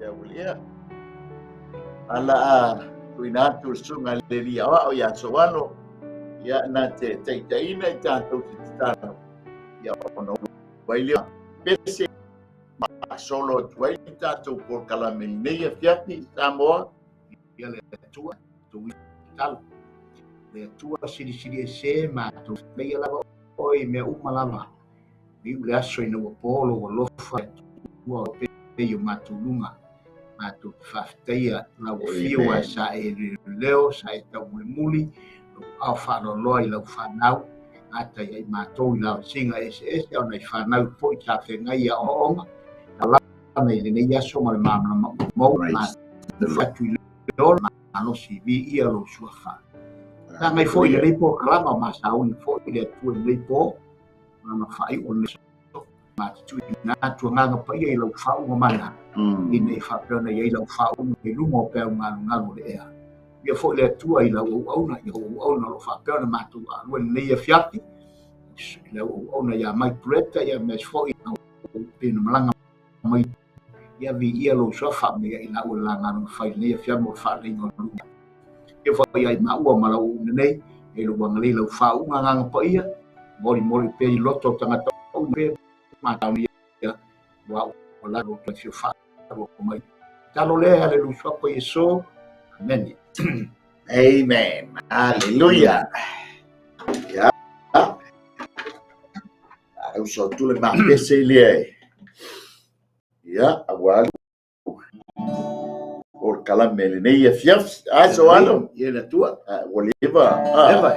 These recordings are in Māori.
Ya ulia. Ala tuinatu sunga leria o ya soano ya na te ina i tātou te tano ya ono wailia pese solo tuai tātou por kalame nei fiati Samoa ya le tua tu tal le tua siri se ma tu nei la oi me umalama vi le aso ina o polo o lofa o pe yo matulunga matu fafteia la o fiwa sa e leo sa e tau muli au whano loi lau whanau ata i mātou i lau singa SS au nei whanau po i tā whengai a oonga ka lau nei le nei aso ma le mamana mau ma whatu i leo ma no si vi ia lo sua wha ta ngai fo i le leipo kalama ma sa uni fo i le atu i leipo ma whai o ne ma tu i nā tua nganga pa ia i lau whau ma mana i nei whapena i lau whau i lungo pēu ngalu le ea ia fo le tua i lau auna i auna lo whapea na mātou a lua nei a fiati i lau auna ia mai pureta ia mes fo i lau pēna malanga mai ia vi ia lo sua whamea i lau langa no whai nei a fiamo whalinga lunga ia fo i ai maua malau nei e lo wangali lau whaunga nganga pa ia mori pe i loto tangata au pe mātau ni ia wau o la lo tu whau mai talo le ale lu sua pa Yesu amen. Amen. Hallelujah. Ya. Aku so tu le ma pese le. Ya, awal. Por kalame le nei fiaf. So alo. Ia le tua. Oliva. Eva.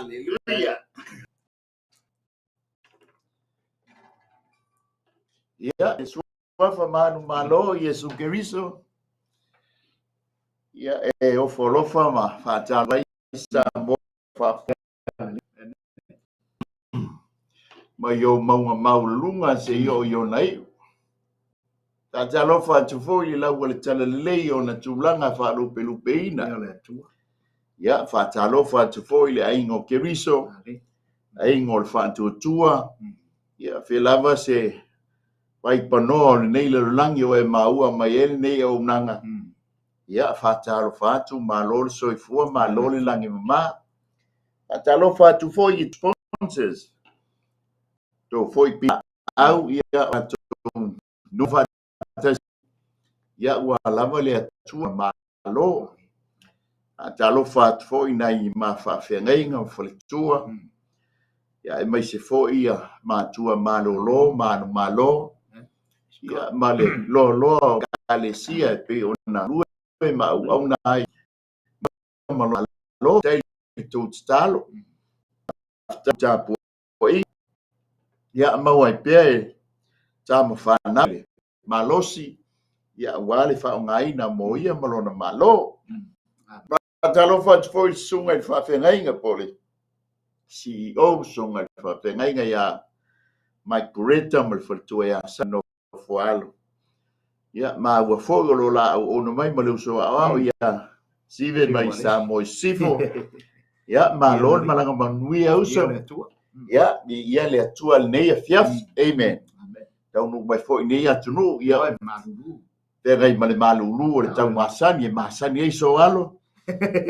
Haleluya. Ya, suafa manu malo Yesu Keriso. Ya, ofolofa ma fatala isa mo fa ma yo maulunga se yo nai. Tatalofa tufo i la wale tala lei o na tulanga fa lupeina. Ya, fatalofa tufo i le aingo Keriso. Aingo le fa tutua. Ya, felava se vai pano nei le langi o e maua mai ele nei o nanga. Ya, fatalo fatu malol soifua malol langi mama. Fatalo fatu fo i sponsors. To foi pi au ia atu no fata ya wa lava le atua malo. Fatalo fatu fo i nai ma fa fenga fletua. Ya e mai se fo ia matua malolo malo. Ya male lo kalesia pe ona rue ma au nai malo tai tu stalo tapu ya mawai pe tama fana malosi ya wale fa ngai na moia malona malo talo fa foi sunga fa fenga pole CEO sunga fa fenga ya Mike Greta mal fa tu ya sano foalo ya ma wa fogolo la o no mai malu so a ya sive mai sa mo sifo ya malon malanga manui au so ya ia le atua nei a fiaf amen tau no mai foi nei atunu ia te gai male malulu o le tau masani e so alo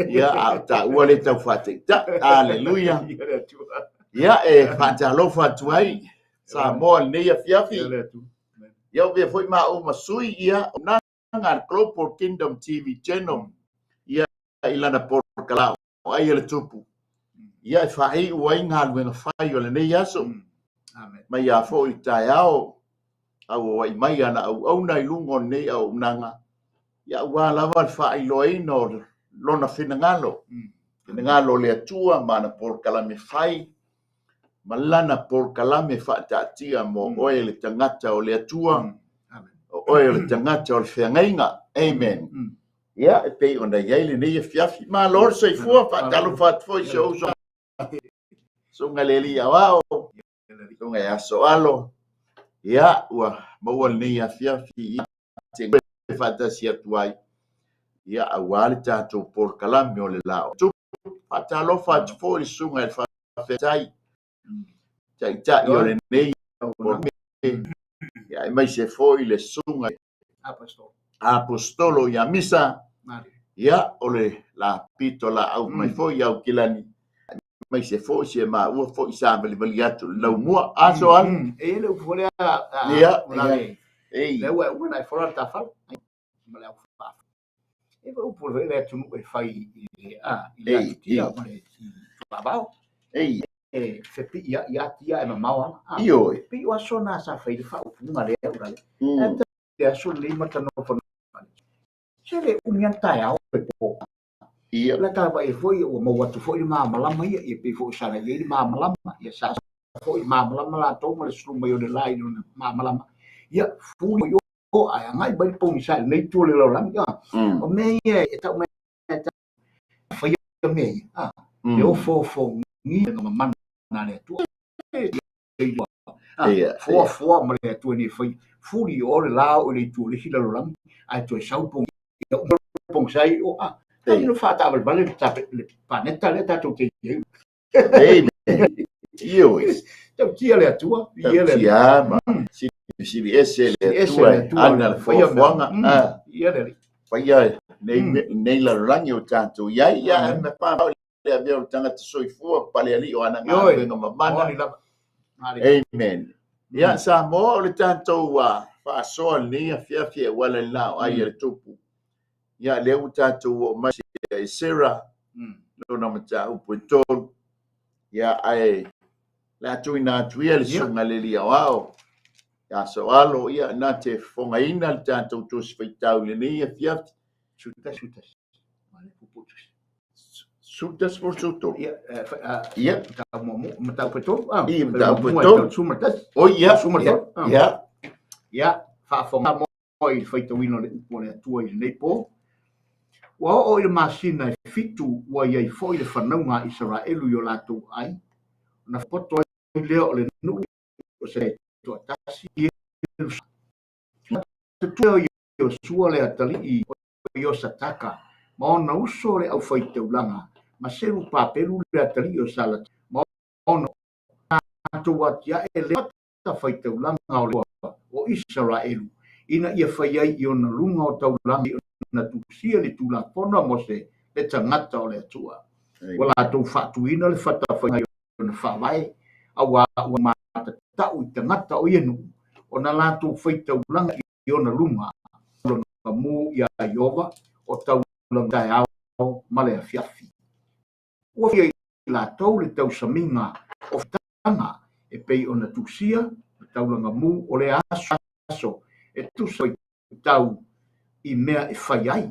ya ta ua le tau fate ta aleluia ya e fatalo fatuai sa mo nei a fiafi ya ve foi ma o masui ia na ngar Global Kingdom TV channel ia ilana por kalao ai le tupu ia fai ua inga luenga fai o le nei aso. Mai a fo i tai ao au wai mai ana au nai lungo nei au nanga. Ia ua lava fai loa ino lona fina ngalo. Fina ngalo le atua mana por kalame fai. Malana por kalame fa tatia mo oe le tangata o le atua. Oe le tangata o le whiangainga. Amen. Ia e pei ona iaile nei e fiafi. Ma lor sei fua fa talo fa foi se ouso. Sunga leli awao, sunga ya soalo, ya ua mawal ni ya fiafi te fantasia tuai, ya awal tato por kalam yo le lao. Tu patalo fat foi sunga fa fetai, tai yo le nei por ya mai se foi le sunga apostolo ya misa, ya ole la pitola au mai foi au kilani. Mai se fo se ma ua fo sa vali atu lau mua aso al e le fole ia le ua na fora ta fa ma le fa e vo por le tu e fai le tia ma le babao e se pi ia tia e mama io pi o sona sa fai fa ma le ura le e aso le mata no fo se le unianta ya o po ia la ta vai foi o mo watu foi ma malama ia e pe foi sana ia ma malama ia sa foi ma malama la to ma su mo de lai no ma malama ia fu yo o ai ngai bai pong sa nei tu le lo lam ya o me e ta me ta foi me eu fo ni no man na le tu fo ma le tu ni foi fu li o la o le tu le hila lo lam ai tu sau pong sai o Tapi no fata al vale le panetta le tato che io tu chi le tua ia ma si le tua ana fo fonga ia le faia nei la rangi o tanto ia me pa le aveo tanga te soifua pale ali o ana nga mamana amen ia sa mo le tanto wa fa so ni afia wala la ai le tupu ya le utato mai Sarah no na mata uputo ya ai la tuina tuel sunga le lia wao ya so alo ya na te fonga ina tanto tu sfitau le ni fiat chuta male puputus Sudah sepuluh. Ia Iya. Matau betul. Iya, matau betul. Sumatas. Oh iya, Sumatas. iya. Ya, whaafonga mo i whaitawina le upo le atua i le neipo. Wa o i le masina e fitu wa iai fo i le whanaunga Israelu i o lātou ai. Na poto i leo le nui o se tuatasi i te tueo i o sua le atali i o sataka. Ma ona uso le au whaiteulanga. Ma seru pāperu le atali o salat. Ma ona atu watia e le ta whaiteulanga o le o Israelu. Ina ia whaiai i ona lunga o taulanga i ona tusia le tula pona mo se le tangata o le atua. Wala tau whatuina le whatawhai o na whawai a wa mata tau i tangata o ienu. O na lātou whaitaulanga i ona lunga o mu ia Iova o taulanga e ao male a fiafi. Ua fia i lātou le tau saminga o whatanga e pei o na tusia taulanga mu o le aso e tusa i tau i mea e whai ai.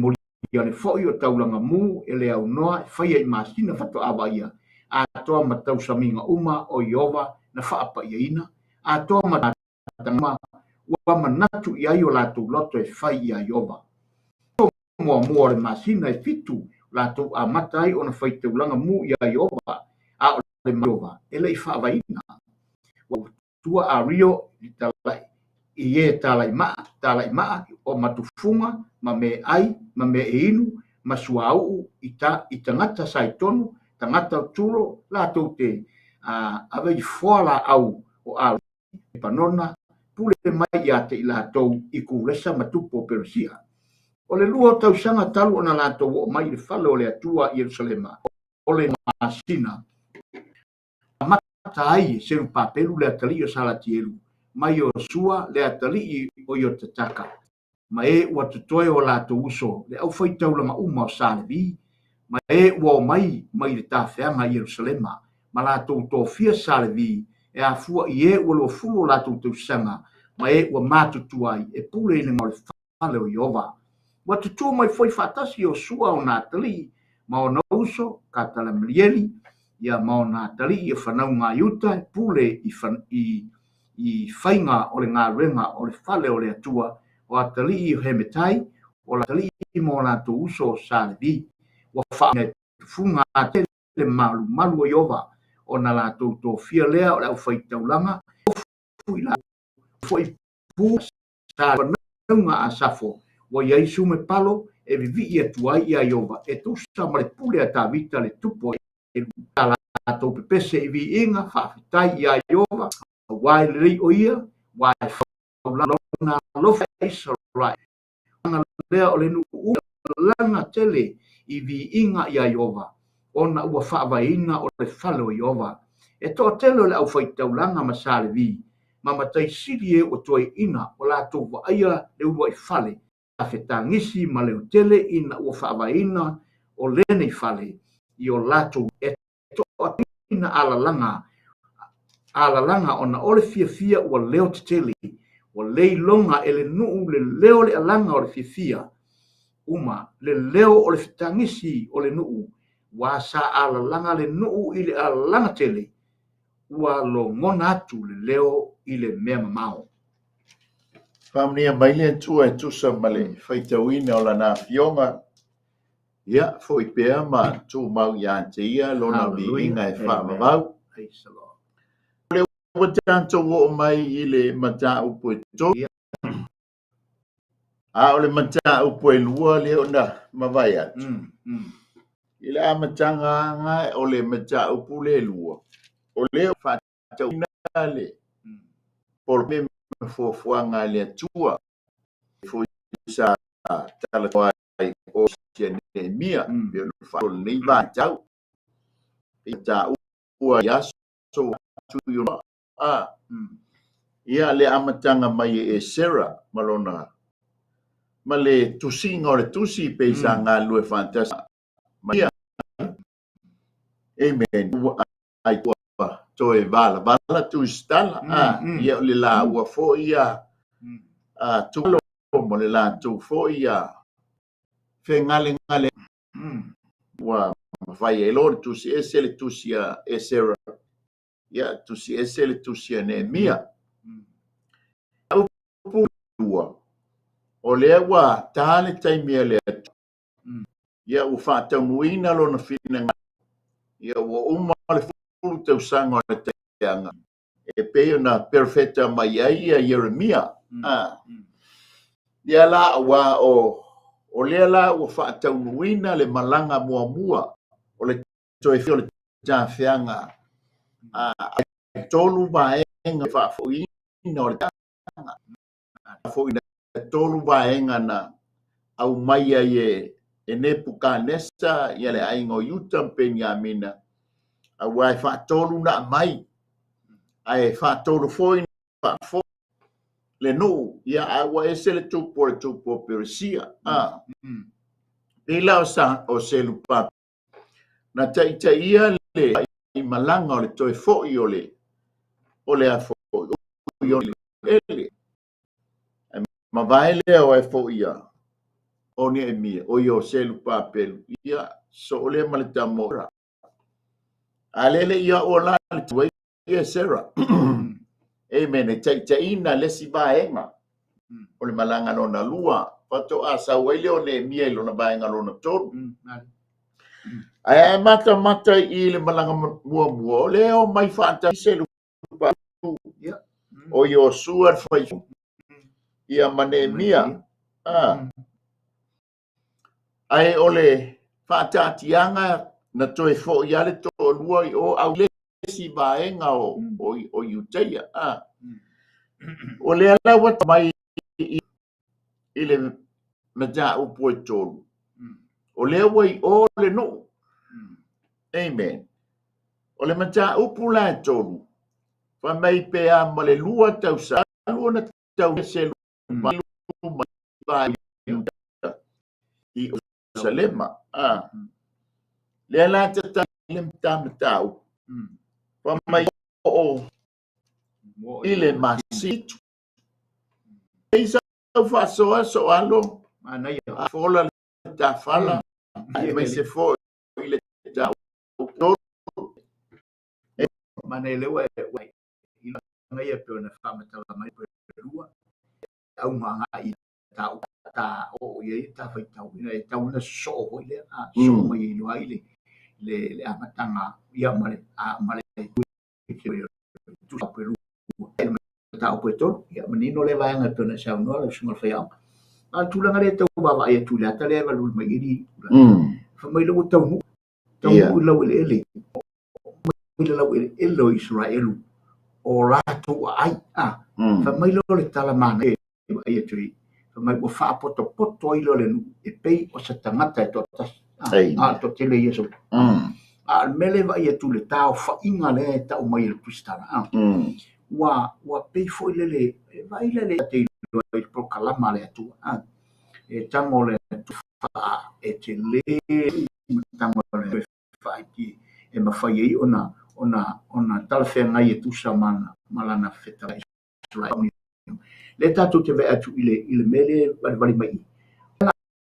Mori ia le fo i o taulanga mu e le au noa e whai ai masina whato awa ia. A toa ma tau saminga uma o Iova na whaapa ia ina. A toa ma tangma ua manatu i ai o lātou loto e whai ia Iova. Mua mua le masina e fitu lātou a matai o na whai taulanga mu ia Iova. A o le Iova e le i whaava ina. Tua a rio i talai i e talai maa o matufunga ma me ai ma me e inu ma suau i tangata saitonu tangata turo la te ave i foala au o a panona pule mai ia te i lātou i kuresa matupo Persia o le lua tausanga talu ona lātou o mai le fale o le atua i Jerusalema o le masina tai se papelu le atali o salatielu mai o sua le atali o yo tataka mai o tutoe o la uso le au foi taulanga uma o salevi mai o mai le tafeanga i Jerusalema ma la to fia salevi e a fua i o lo fulo la to sanga mai o matutuai e pule le mo fale o Iova o tutu mai foi fatasi o sua o natali ma o uso katala mlieli ia maona tali i whanau ngā iuta pule i whainga o le ngā renga o le whale o le atua o a tali i hemetai o la tali i mōna to uso o sālevi o whaine funga te le malu o Iova o na la to fia lea o le au whaitaulanga o fui la fui pū sālevi a safo o iai sume palo e vivi i atuai i a Iova e tusa ma le pule a tāwita le tupo a tau pepese i vi inga whawhitai i a Iova wai rei o ia wai whaulana lofa Israel ana lea o le nuu langa tele i vi inga i a Iova ona ua whaavaina o le whale o Iova e toa tele o le au whaitaulanga ma sālevi ma matai siri e o toi ina o la tau wa aia le ua i whale a whetangisi ma leo tele ina ua whaavaina o lene i whale i o lato e toa ina alalanga ona ole fia ua leo tetele o leilonga ele nuu le leo le alanga o le fia uma le leo o le fitangisi o le nuu wa sa alalanga le nuu i le alanga tele ua lo ngona atu le leo i le mea mamao. Famnia maile tua e tusa male faitawina o lana fionga ia foi pea ma tu mau ia te ia lona viinga e whamavau. Le watanto o mai i le mata upo e to. A o le mata upo e lua le ona mawai atu. I le amatanga nga o le mata upo le lua. O le whatawina le. Por me fuafuanga le atua. Foi sa talakoa o siane mia. Pelo falo nei vai tau. I ta ua yaso tu yo ia le amatanga mai e Sarah malona. Ma le tusinga o le tusi pe sa ngā lue fantasa. Maia. Amen. Ai ua toe vala tu stala. Ia le la ua fo ia. Tu mo le la tu fo ia. Fe ngale. Ua vai e lo tusi ese le tusi a Esera ia tusi ese le tusi a Nehemia au pua o le wa tale taimia le ia u whātaunuina lo na whina ia ua uma le fulu tau sanga le teanga e peo na perfecta mai ai a Jeremia ia la wa o le la ua whātaunuina le malanga mua o le toe fio le tawhianga tolu vaenga whaafoina o le tanga whaafoina tolu vaenga na au mai ai e Nebuchadnezzar ia le ainga o Yuta Benjamina a wai whaatolu na mai ai whaatolu foi le no ia a wai se le tupo Persia Pila o selu pap na ia le i malanga o le toe foi o le a foi o le ele ma vai le o e foi ia o Nehemia o yo selu papel ia so le malitamora alele ia o la tuai ia Sarah amen e ina le si vaenga o le malanga lona lua pato asa wele o Nehemia lo na vaenga lona tolu ai mata i le malanga mua o le o mai fata selu o yo suar fai ia Nehemia ai ole whaatatianga na toe fo ia le to lua i o au le si vaenga o Iuteia. O le ala wata mai i le maja upo e tolu. O le wai o le no. Amen. O le maja upo la e tolu. Fa mai pe a ma le lua tau sa lua na tau se lua mai i Salema le ala tata le mtamatau pa mai o ile masitu isa fa so alo fola ta fala mai se fo ile ta manele wa ina ngai pe na famata mai pe rua au manga i ta o ye ta fai tau ina e tau na so ho le so mai no ai le amatanga ia male tu peru ta o peto ia menino le vai nga tona sa no le sunga fai al tu langa le tau baba ia tu la ta le valu mai iri fa mai lo tau lo le lo lo Israelu o rato ai fa mai lo le tala mana ia tui fa mai o fa poto i lo le e pei o sa tangata e to to tele yeso mele va ia tu le tau fa inga le tau mai le kristana wa pei foi le vai le te lo il proclama le tu e tango le tu fa e te le tango le fa ki e ma fa ye ona tal fe ngai e tu sa mana malana feta le tatu te vea tu ile mele vali mai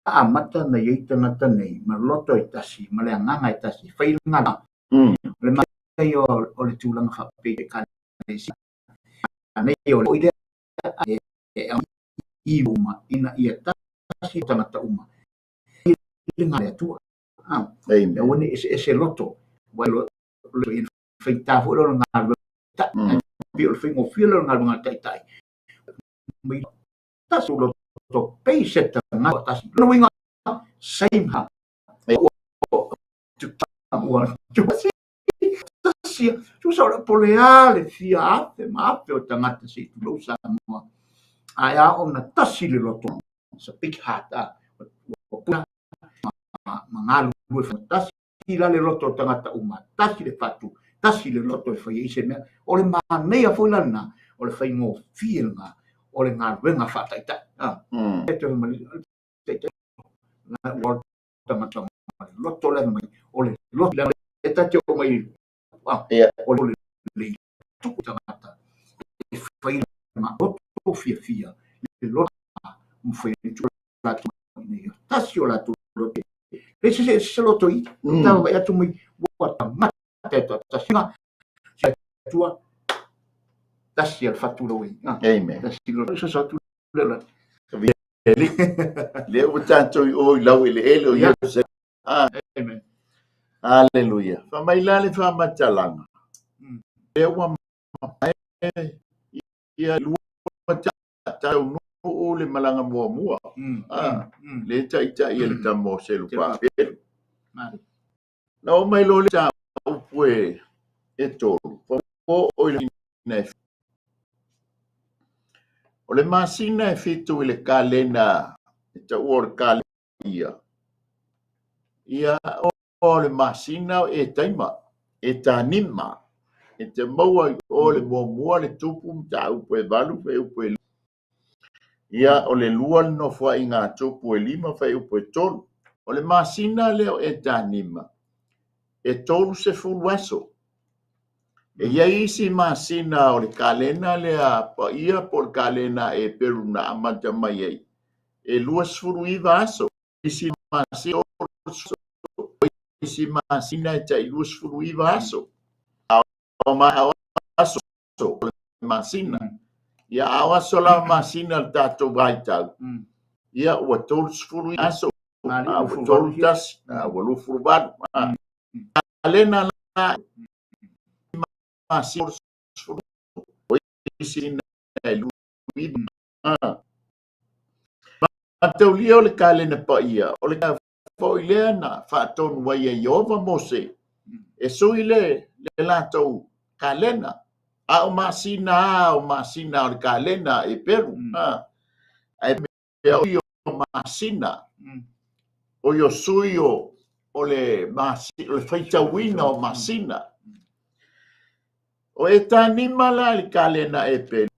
mata na ye tangata nei ma loto i tasi ma le nganga i tasi fai ngana le mai o le tulanga fa pe ka si nei o ile i uma ina ia tasi tangata uma ile ngale tu e woni ese loto wa lo fai ta fo lo ngalo ta bi o fai mo filo ngalo ngata tai mi tasu lo to pay set na tas no winga same ha tu so poleale fia ma pe o tangata si tu lo sa mo aya ona tasi le loto sa big hat mangalu due fantasi la le loto tangata uma tasi le fatu tasi le loto e fai ise me o le manea foi lana o le fai mo fielga o le ngā ruenga whataita. E te mani, na ward tangata mai, loto le mai, o le loto le mai, e tate o mai, o le tuku tangata, e whai ma loto fia, le loto mwhai tu la tu nei, tasi o la tu lote, e se loto i ta vai atu mai wa ta mate ta singa se tua tasi al faturo i Amen. tasi lo so so tu le Le o tanto o lau ele ele o ia se. amen Hallelujah. Fa mai lale fa matalanga. Le wa ia lua ta no o le malanga mua. Le ta ia le tamo se lu pa. Na o mai lo le ta o pue e tolu. O le na o le masina e fitu i le kalena e ta ua le kalena ia o le masina e taima e tanima e te maua o le mua le tupu mta upu e valu fe upu e ia o le lua le nofua i ngā tupu e 5 fe upu e tolu o le masina leo e tanima e tolu se fulu aso e ia isi masina o le kalena lea pa ia po le kalena e peru na amata mai ei e lua sfuru iwa aso isi masina isi masina e tai lua sfuru iwa aso o ma aso le masina ia awaso la masina le tatou vaitau ia ua tolu sfuru iwa aso ua tolu tasi ua lufuru valu kalena la masina isi na luiva matau lia o le kalena pa ia o le fo ile na fa tonu wa ia Jehova Mose e sui le latou kalena a o masina o le kalena e peru ai me o masina o yo sui o le masina o le faitauina o masina o e tanima la le kalena e peru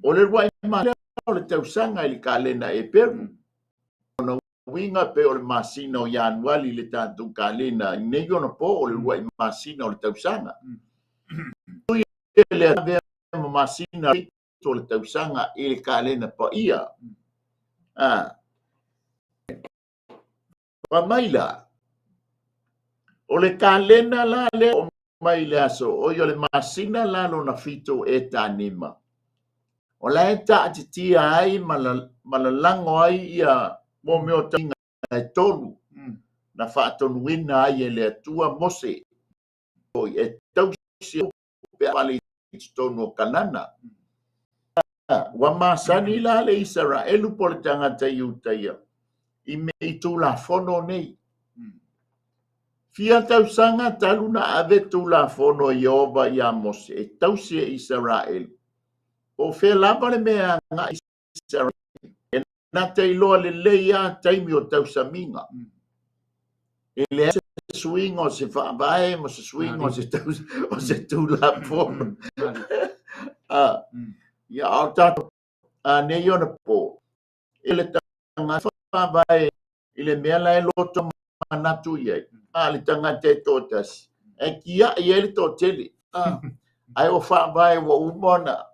o le wai ma o le tausanga i le kalena e peru ona winga pe o le masina o Januari le tātou kalena nei ona po o le wai masina o le tausanga tui le avea ma masina o le tausanga i le kalena pa ia pa maila o le kalena la le o mai le aso o yo le masina la lo na fito e tanima o la eta atitia ai malalango ai ia mo meo tinga e tolu na whaatonuina ai e le atua Mose o e tausi o pe pali tonu o kanana wa masani la le Israelu po le tangata iutaia i me i tu la fono nei fia tausanga taluna ave tu la fono Jehova ia Mose e tausi e Israelu o fe lava le mea nga Israel e na te iloa le leia taimi o tausaminga e le se swing o se whaabae mo se swing o se tu la fono ia o tato ne iona po e le tanga whaabae i le mea lai loto manatu iei le tanga te totas e kia i ele to tele ai o whaabae wa umona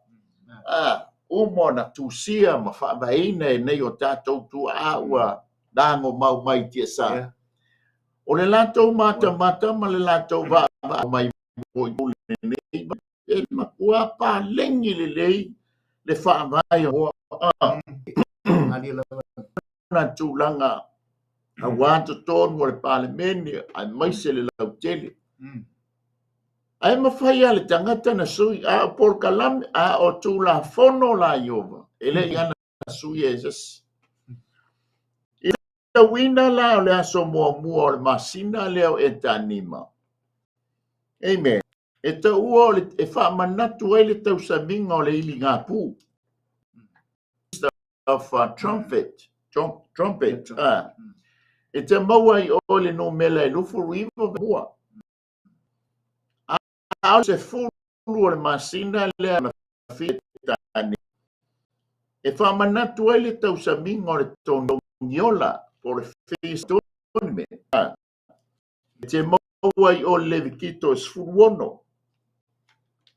umona tusia ma whaabaina e nei o tātou tu ua dango mau mai tia sa o le latou mata ma le latou va mai mo nei e makua pa lengi lei le whaabae o na tūlanga a wāta tōnu o le palemene ai mai se le lau tele ai mawhai ale tangata na sui a por kalame a o tū la fono la Jehova ele iana sui e jes i ta wina la o le aso mua o le masina leo e tanima amen e ta ua o le e wha manatu ai le tausaminga o le ili ngā pū of trumpet e te maua i o le no mela e lufu riva mua a se fulu o le masina lea na fitani e whamanatu ai le tausaminga o le tono ngiola o le feistonime e te maua i o le vikito sfuruono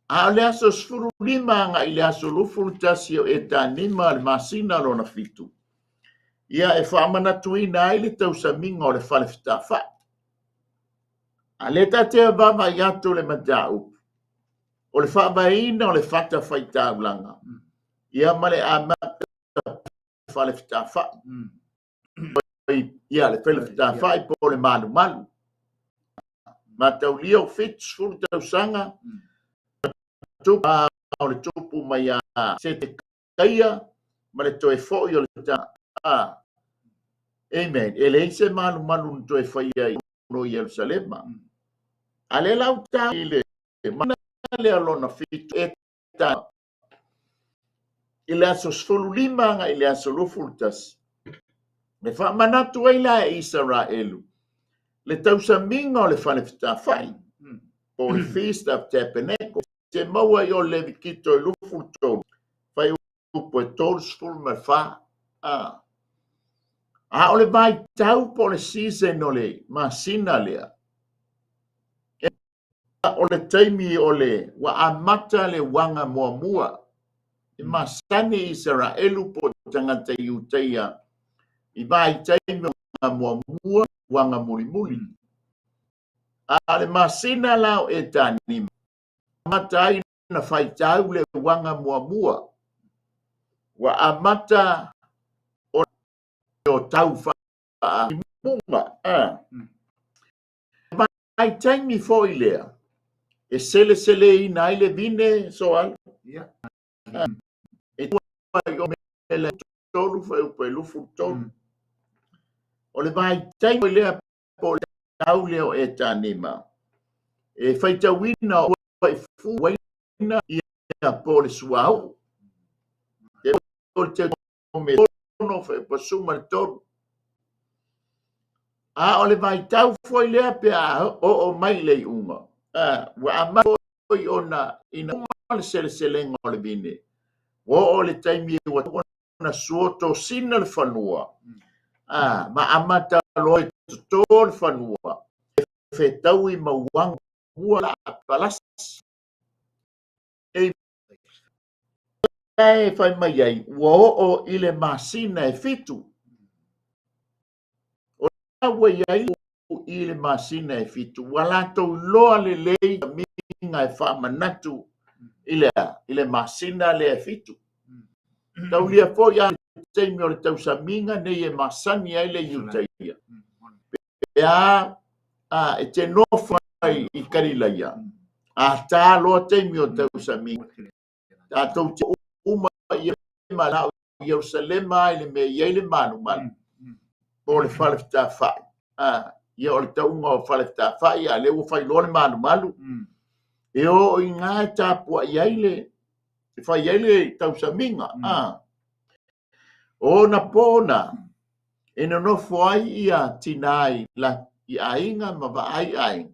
a le aso sfuru lima nga i le aso lufu tasio e tanima le masina lo na fitu ia e whaamanatuina ai le tausaminga o le whalewhitawha. A le tatea vava i atu le matau. O le whaabaina o le whata whaitaulanga. Ia male a mata whalewhitawha. Ia le whalewhitawha i po le manu manu. Matau lio fits fulu tausanga. Tupa o le tupu mai a se te kaia. Ma le toe fōi o le ta. Amen. E le ise manu manu toe whaia i no Yerusalema. A le lau ta i le mana le alona fitu e ta. I le aso sfulu limanga i le aso lufultas. Me wha manatu ai la e Israelu. Le tausaminga o le whanewhitawhai. O le Feast of Tabernacle. Te maua i o le vikito i lufultolu. Whai upo e tolu sfulu me wha. A o le vai tau po le season o le masina lea. O le taimi o le wa amata le wanga mua mua. I masani Israelu po tangata iuteia. I vai taimi wanga mua mua, wanga muli muli. A le masina lao e tanima. Amata ai na fai tau le wanga mua mua. Wa amata o tau wha munga. Vai taimi fo i lea. E sele i na ile vine soal. E tua i o mele tolu fa upo e lufu tolu. O le vai taimi lea po le tau leo e tanima. E faita wina o i fu waina ia po le suau. E po le te me tono fa pa suma le tolu. A o le vai tau foi lea pe a o mai le unga. Wa ama foi ona ina le sele o le vine. O le taimi wa ona suoto sina le fanua. Ma amata loi tol fanua. Fe tau i mawang ua la palas. E fai mai ai. O ile masina e fitu. O la ai i le masina e fitu. Wala tau loa le lei minga e wha manatu i le masina le e fitu. Tau lia fo ia teimi o le tau sa minga nei e masani ai le iuteia. Pea e te nofa i karilaia. A tā loa teimi o tau sa minga. A tau te uma i malau i Yerusalema i le me i le manu manu. O le whalewhita whai. Ia o le taunga o whalewhita whai a leo whai lo le manu manu. E o i ngā e tāpua i aile. E whai aile tau sa minga. O na pōna. E no nofo ai ia tinai la i ainga ma wa ai.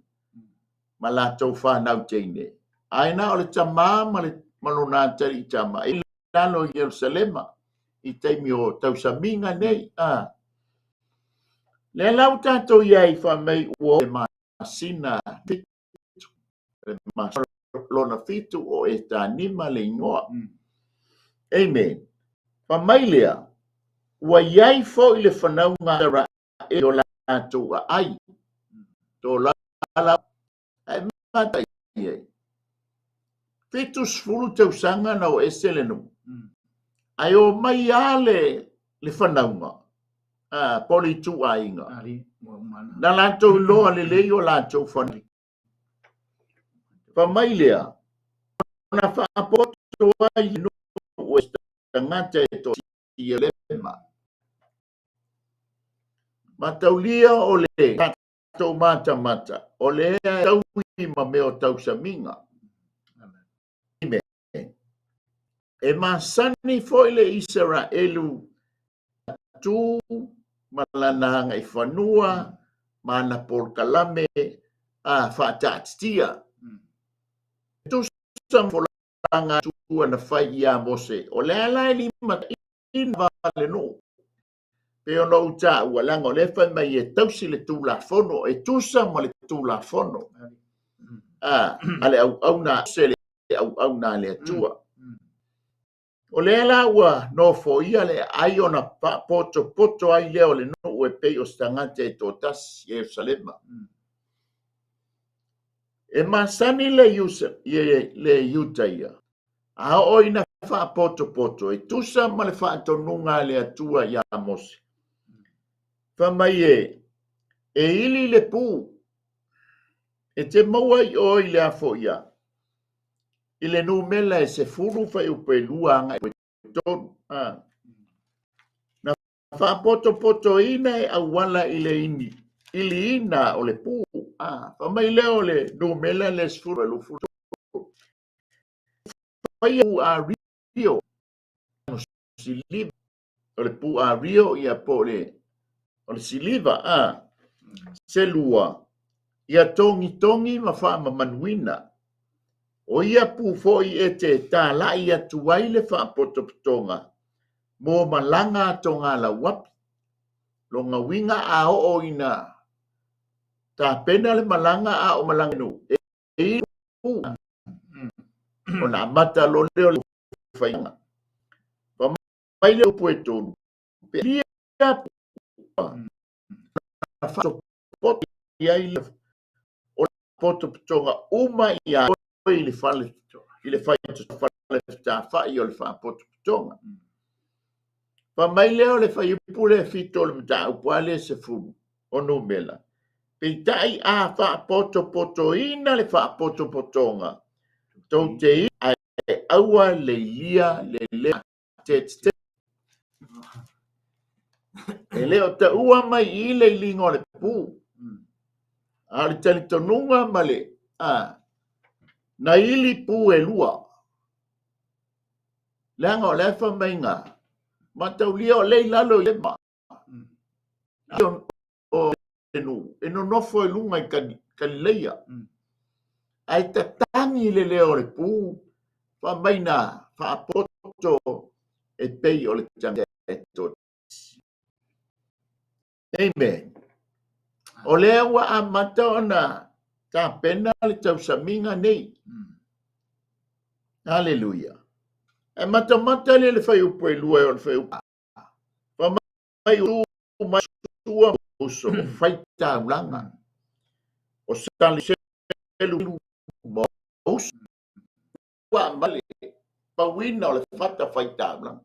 Ma la tau whanau teine. Aina o le tamā ma le malona tari i tama. I lalo i Yerusalema. I teimi o tau sa minga nei. Le lau tātou iai whamei ua e masina fitu. E lona fitu o e tā nima le ingoa. Amen. Whamei lea. Ua iai fo i le whanau ngā e o lātou a ai. Tō lala. E mata iai. Fitu sfulu tau sanga na o eselenu. Ai o mai ale le whanau ngā. Poli tu ainga. Na lātou loa le lei o lātou whanau. Whamei lea. Na whaapoto ai no o e tangata e to i lema. Mataulia o le tātou mata. O le tau i ma meo tau sa minga. Amen. E masani fo le Israelu tu malananga i whanua, mana porkalame, whaatatia. Tu sam folanga tua na whai ia mose. O le alai lima in vale no. Pe o nou ta ua langa o le whai mai e tausi le tūla whono, e tusa ma le tūla whono. Ale au na se le au na le tua. O le la ua no fo ia le ai ona poto ai leo le no ue pei o stangate e tō tas Yerusalema. E masani le yuta ia. A oina wha poto e tusa ma le wha tonunga le atua ia Mose. Wha mai e ili le pū. E te maua i oi le afo ia. I le numela e se furu whai upe lua anga e tonu. Na wha poto ina e awala i le ini. Ili ina o le pū. Wha mai leo le numela le se furu e lufu. Whai u a rio. Siliva. O le pū a rio i a po le. O le siliva. Se lua. Ia tongi ma wha ma manuina. O ia pu foi e te tā la ia tuai le wha potopotonga. Mō malanga tonga la wapi. Longa winga a o ina. Tā pena le malanga a o malanga nu. E pu. O na mata lo leo le whainga. Pa mai leo pu e tonu. Peria pu. Na wha poto ia i le o potopotonga uma ia i le fale. I le fai tā whai o le wha potopotonga. Pa mai leo le fai upule fito le mta upale se furu. O numela. Pe tai a wha poto ina le wha potopotonga. Tau te i e aua le lia le te. E leo te ua mai i le lingo le pū. A le tani tonunga male. Na ili pu e lua. Leanga o lefa mainga. Ma tau lia o lei lalo i lema. O enu. Eno nofo e lunga i kanileia. Ai ta tangi le leo le pu. Fa maina. Fa apoto e pei o le tanga e tot. Amen. O lea wa a mata ona. Ta pena le tau saminga nei. Hallelujah. E mata le fai upo e lua o le fai upo. Pa mai u mai sua uso fai ta ulanga. O sali selu mo uso. Wa male. Pa wina o le fata fai ta ulanga.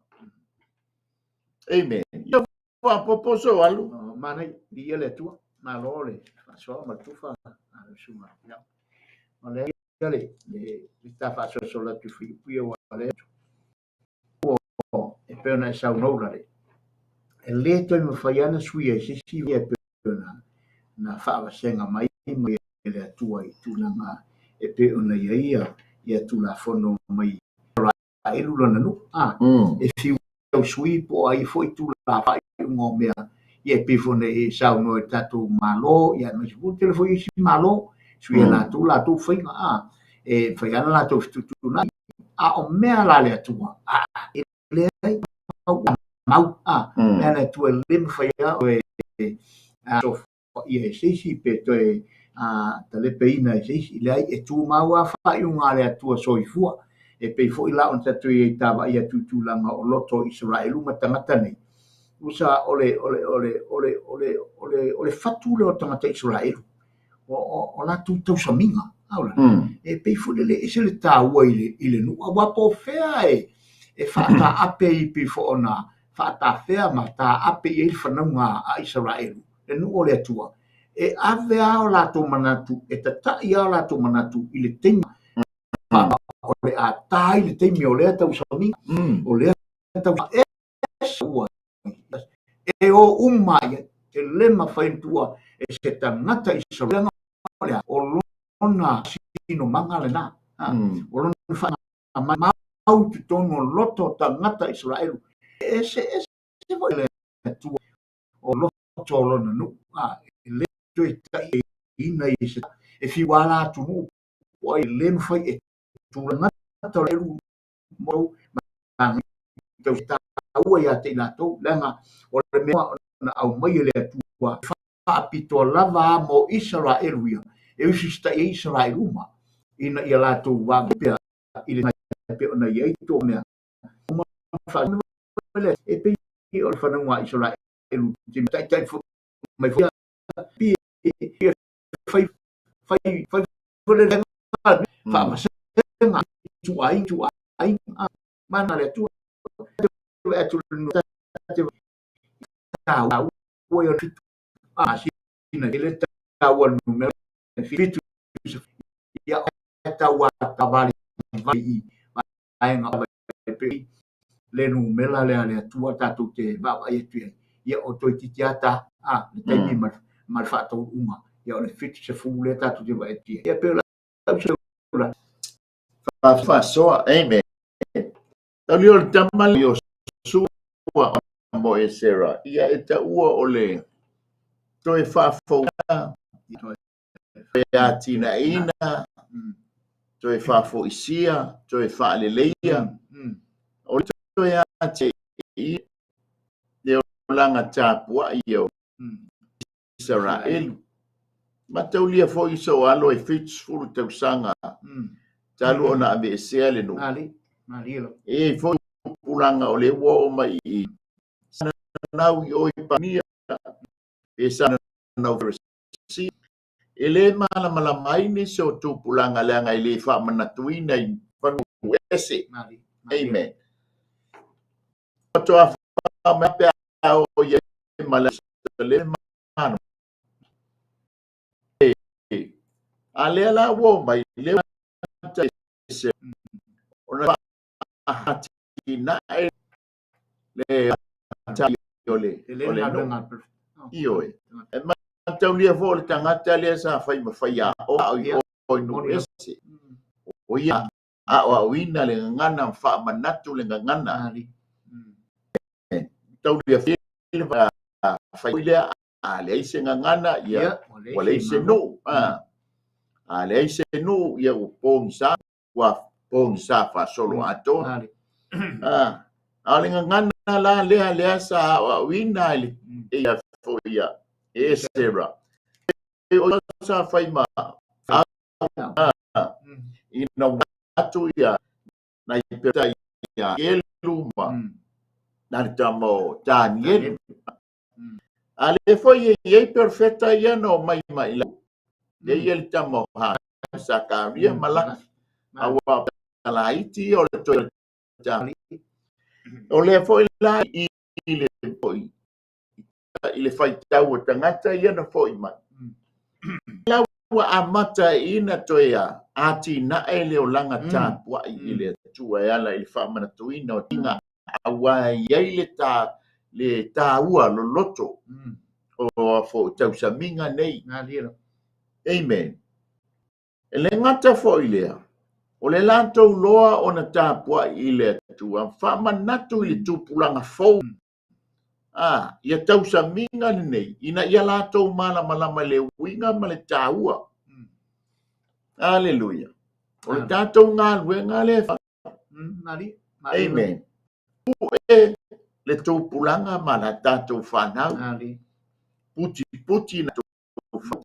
Amen. Ia wa poposo alu. Mana dia le tua. Ma lo le. So ma tufa. Suma. Ole le sta facendo la tu figlio le e per una saunora e leto in faiana sui e si e per na fa senga mai le tua i tu na e per una ia tu la fono mai e lu na nu e fi sui po ai foi tu la fai un mea e per fone e sauno e tatu malo ia no si può foi si malo sui la tu fai e fai la tu na o mea la le tua e le mau mea tu lim fai e so e si pe to e tale peina e le e tu mau a fai un le tua soifua e pe foi la on tatu e tava ia tu langa o loto Israelu matangata nei usa ole fatu le o tangata Israelu o la tu saminga aula e pe fu le se le ta wai ile no wa po fea e fa ta ape i pe fo ona fa ta fea ma ta ape i fanunga a Israelu e no ole tua e ave a la to manatu e ta ia la to manatu ile tem ole a ta ile tem ole ta saminga ole ta e o umai e lema fai tua e se tangata Israelu o lona sino mangale na o lona fa mau tu tono loto tangata Israelu ese voi le tu o loto lona nu le tu e ina ese e fi wala tu nu o le fai e tu ngata le mo ma tu sta o ya te na to langa o le me na au mai le tu fa pito lava mo Israelu e usi sta e Israelu ma ina ia la tu wa pe ile pe ona ia to mea fa le e pe o fa no wa isola e lu ti tai fu mai fu pi fai le fa ma se ma tu ai mana le tu e tu no ta wa wo yo si na ele ta wa no me fitu ya ta wa ta vale vai ai nga pe le no mela le tua ta tu te va ai tu ia o toi ti ata le tai mi mal fa to uma ia le fitu se fu le ta tu te va ti ia pe la fa so amen tali o tamal yo su mo e sera ia e ta ua ole toi fa fo ia tina ina toi fa fo isia toi fa le leia o toi ate i le langa tapua io Israel mataulia fo iso alo e fits fulu tau sanga talu ona ave sele no Malilo. e fo pulanga o le wo mai nau yo pania e sana no versi ele mala mai ni so tu pulanga langa ile fa manatuina i panu ese amen to a me pe o ye mala le mano ale la wo mai le se ona hatina le ole io e ma taulia vo le tangata le sa fai ma fai a o no ese o ia a o ina le ngana fa manatu le ngana taulia fa fai le a le ise ngana ia o le ise no a le ise no ia o pongsa wa pongsa fa solo ato a le ngana la le sa o ina le ia fo ia Esera. O sa fai ma ina watu ia na ipeta ia eluma na tamo Daniel. Ale foi ye perfecta ia no mai mai la. Ye tamo ha Sakaria malak awa laiti o le to o le foi la ile foi ile fai tau o tangata ia na foi mai. Lawa amata ina toia ati na ele o langa tapua ile tua ala ile fa mana tuina o tinga awa ile ta le taua lo loto o fo tau saminga nei. Amen. Ele ngata fo ilea. O le lanto loa o na tapua ile tua fa mana tu ile tupulanga fo ia tau saminga nei ina ia lato malama le winga ma le taua. Hallelujah. O le tatou ngā luenga le amen. Le tau pulanga ma la tatou whanau. Puti na tau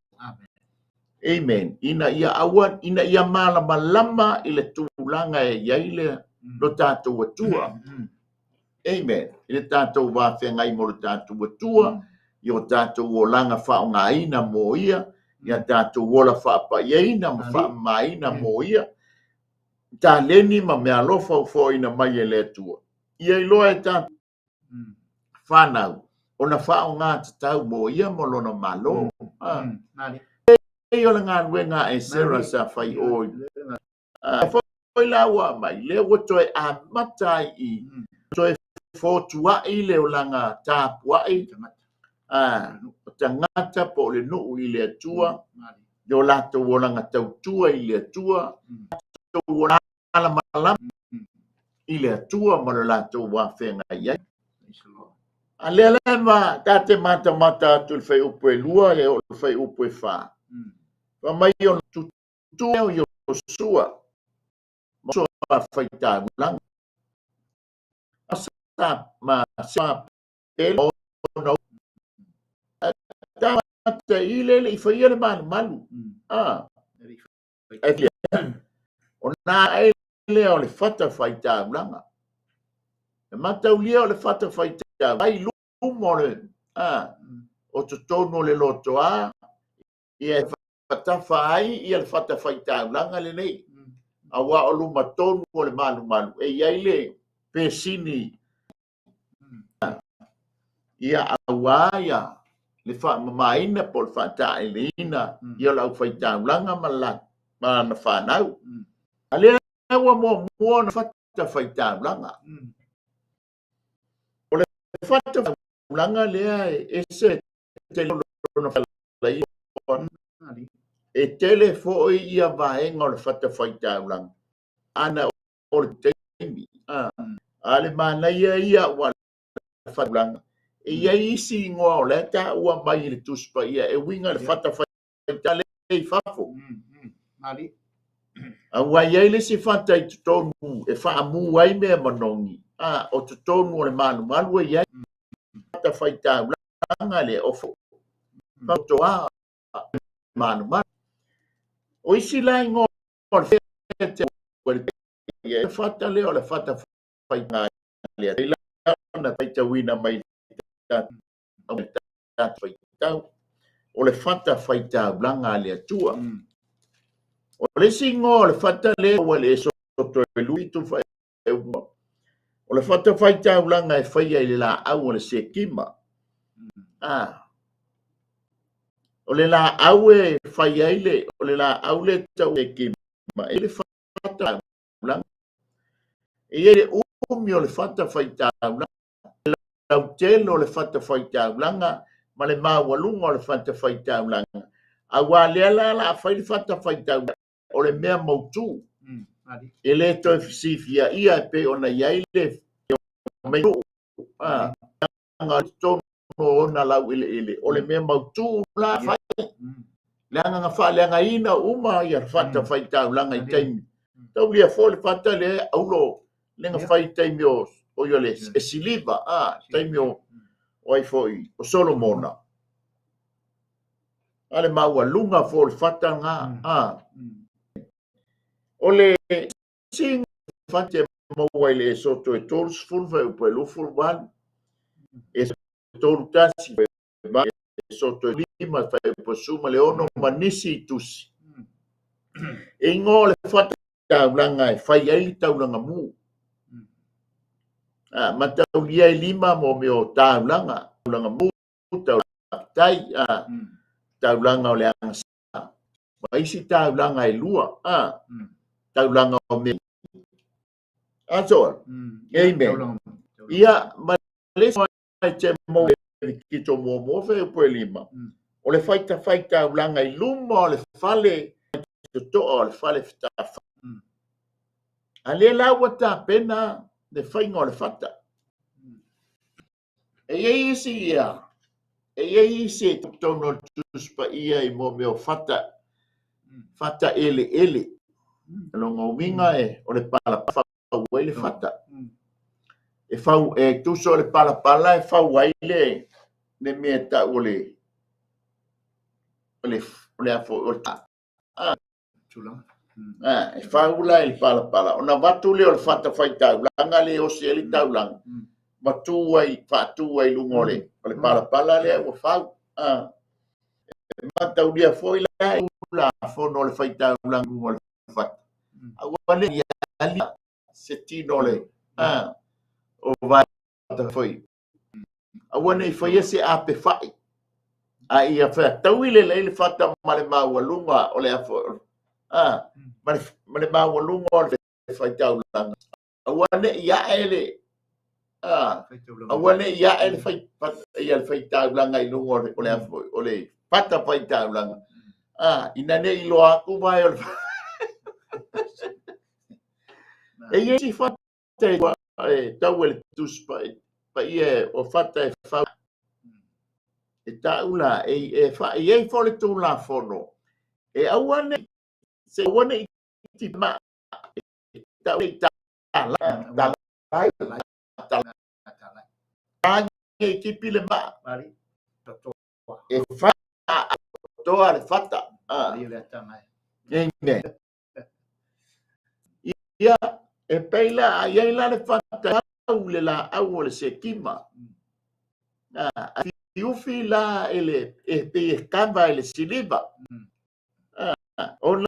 amen. Ina ia awan, ina ia malama i le tūlanga e iaile lo tatou atua. Amen. I le tatou wāwhengai mo le tatou atua. I o tatou o langa whaongaina mo ia. Ia tatou wola whaapaieina ma whaamaina mo ia. Tā leni ma mea lofa ufoina mai e le atua. Ia i loa e tatou whanau. O na whaonga tatau mo ia mo lona malo. E o ngā ruenga e sera sa whai oi. Foi lawa mai le o toi a matai i. Toi fotua i le o langa tāpua i. Tangata po le nuu i le atua. Yo lato o langa tautua i le atua. O langa i le atua ma le lato wawhenga iai. A le ma tate mata tu le whai upo e lua e o le whai upo e wha. Wa mai o tutu e o Yosua. Mo a whaita ulang. Asa ma sa pelo no. Tata ile le i whaia le malu. O nā ele o le whata whaita ulanga. mataulia o le fata faitau ai luma o le o totonu o le lotoā ia e fatafa ai ia le fata faitaulaga lenei aua o luma tonu o le malumalu e iai le pesini ia auā ia le faamamaina po le faataʻiliina ia o lau faitaulaga ma na fanau a lea ua muamua na fata faitaulaga o le fata faitaulaga lea ese telona falai e tele foʻi ia vaega o le fata faitaulaga ana o le taimi a le manaia ia ua le faitaulaga e iai isi igoa o le taʻua mai i le tusi paia e uiga le fata faitaulaga lei fafo aua iai le se fata i totonu e faamu ai mea manogi o totonu o le malumalu e iai fata faitaulaga le ofo fatoā malumalu o isi la igoa o le fete o le fata lea o le fata faitaulaga lea i lana faitauina mai faitau o le fata faitaulaga le atua o le singoa o le fata lea ua le soto e lui tu fai o le fata faitaulaga e faia i le laau o le sekima o le laau e fai ai le o le laau le tau sekima e le faitaulaga e ia le umi o le fata faitaulaga lau telo o le fata faitaulaga ma le maualuga o le fata faitaulaga aua lea la laafai le fata faitaulaga o le mea mautū e lē toe fesifia ia e pe ona iai le mai tonu ona lau ile o le mea mautū la fai le agaga faaleagaina uma ia le fata faitaulaga i taimi taulia fo le fata le aulo lega fai taimi o ia le e siliva taimi o ai foi o Solomona ale maualuga fo le fata ga o le sing fate mo ai le soto e tolu sefulu fai upu e lufu wanu e tolu tasi e soto e lima fai upu suma le ono manisi i tusi e ingo le fata taulaga e fai ai taulaga mu ma taulia e lima mo me o taulaga mu taulaga tai taulaga o le agasa ma isi taulaga e lua taulaga o me asoa amen ia ma le te mo ki to mo fe po lima o le faita taulaga i luma o le fale to o le fale fita ale la wata pena le fainga o le fata e isi ia e isi tono tuspa ia i mo me o fata ele longa uminga e o le pala o le fata e fau e tuso le pala e fau ai le me ta o le afo o ta e fau la il pala ona vatu le o le fata faitaulaga le o se le taulaga matu ai lungole o le pala le o fau mataulia foi la fono le faitaulaga o le fata aua le ia se tino le o vai foi aua nei foi ese ape fai a ia fa tauile le fata male maualuga o le afo ma le maualuga o le faitaulaga aua ne ia ele aua ne ia ele fai ia le faitaulaga i luga o le afo o le pata faitaulaga ina nei loa aku mai o le e ia si fata tau ele tuspa pa ia o fata e fa e taula e fa e fo le tu la fono e awane se wane ti ma ta e ti pile ma e fa to ale fata ia e peila ia la le fata au le la au le se kima. Fiufi la ele e pe kava ele siliva. Ona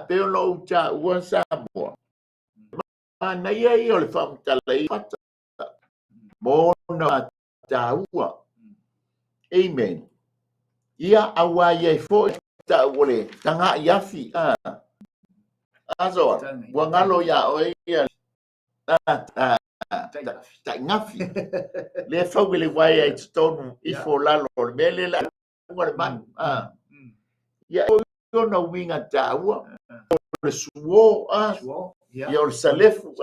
pe lo uta ua Samoa. Na ia o le whamtalai fata. Mona taua. Amen. Ia awa ia fo ta ole tanga iafi. Azo. Wangalo ya o ia. Ta ngafi. Le fau le wai ai tonu I fo lalo mele la ngore man. Ia o na winga taua. Le suo ia o le salefu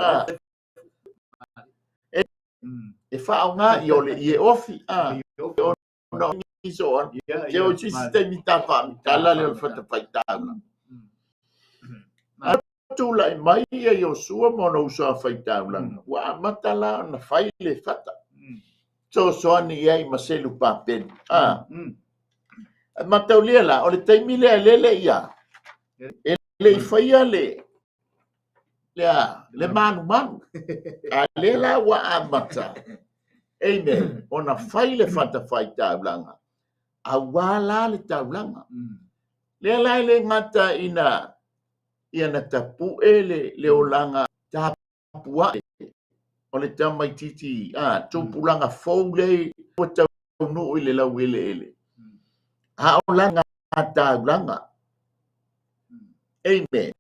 e fa nga ia o le ie ofi no iso on ke o tisi te mita fa kala le fata faita tu la mai ia o sua mo no usa faita wa matala na fai le fata so ani ia I maselu papen mataulia la o le taimile lele ia le faia le manu ale la wa amata amen ona fai le fata faita blanga awala le taulanga le ngata ina na tapu le olanga tapua o le tamaititi tupulanga foule o taunu I le lau ele a olanga taulanga amen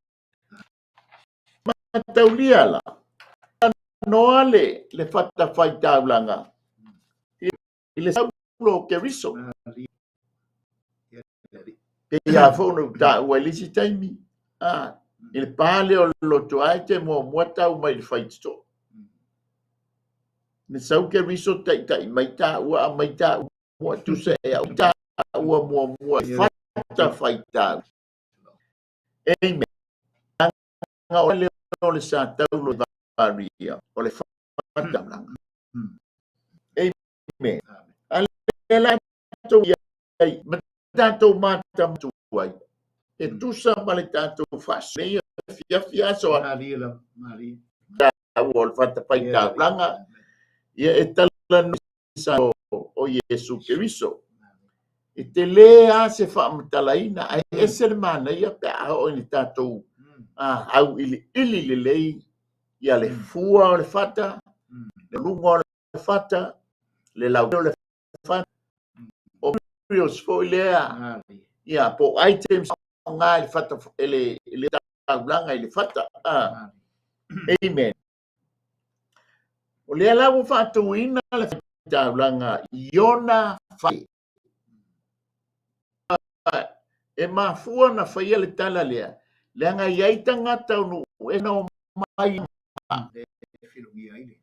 mataulia la noa le fata faita blanga I le saulo ke riso pe ia fono ta ua lisi taimi il pale o loto ai te mo tau mai le faito ne sau ke riso tai mai ta ua mai ta mo tu se au ta ua mo fata faita amen nga o le sa tau lo varia o le fata blanga amen ala to ai matato mata tuai e tusa male tato fas fia so mari o fata faita blanga ia e tala sa o Yesu Cristo e te lea se fa matalaina ai ese mana ia pe o ni tato au ili le lei ia le fua o le fata le lungo o le fata le lau o le fata o prios fo lea ia po items nga le fata ele taulanga ele fata amen o le ala wo fatu ina le taulanga iona fai e mafua na fai le tala lea le anga iai tangata no e no mai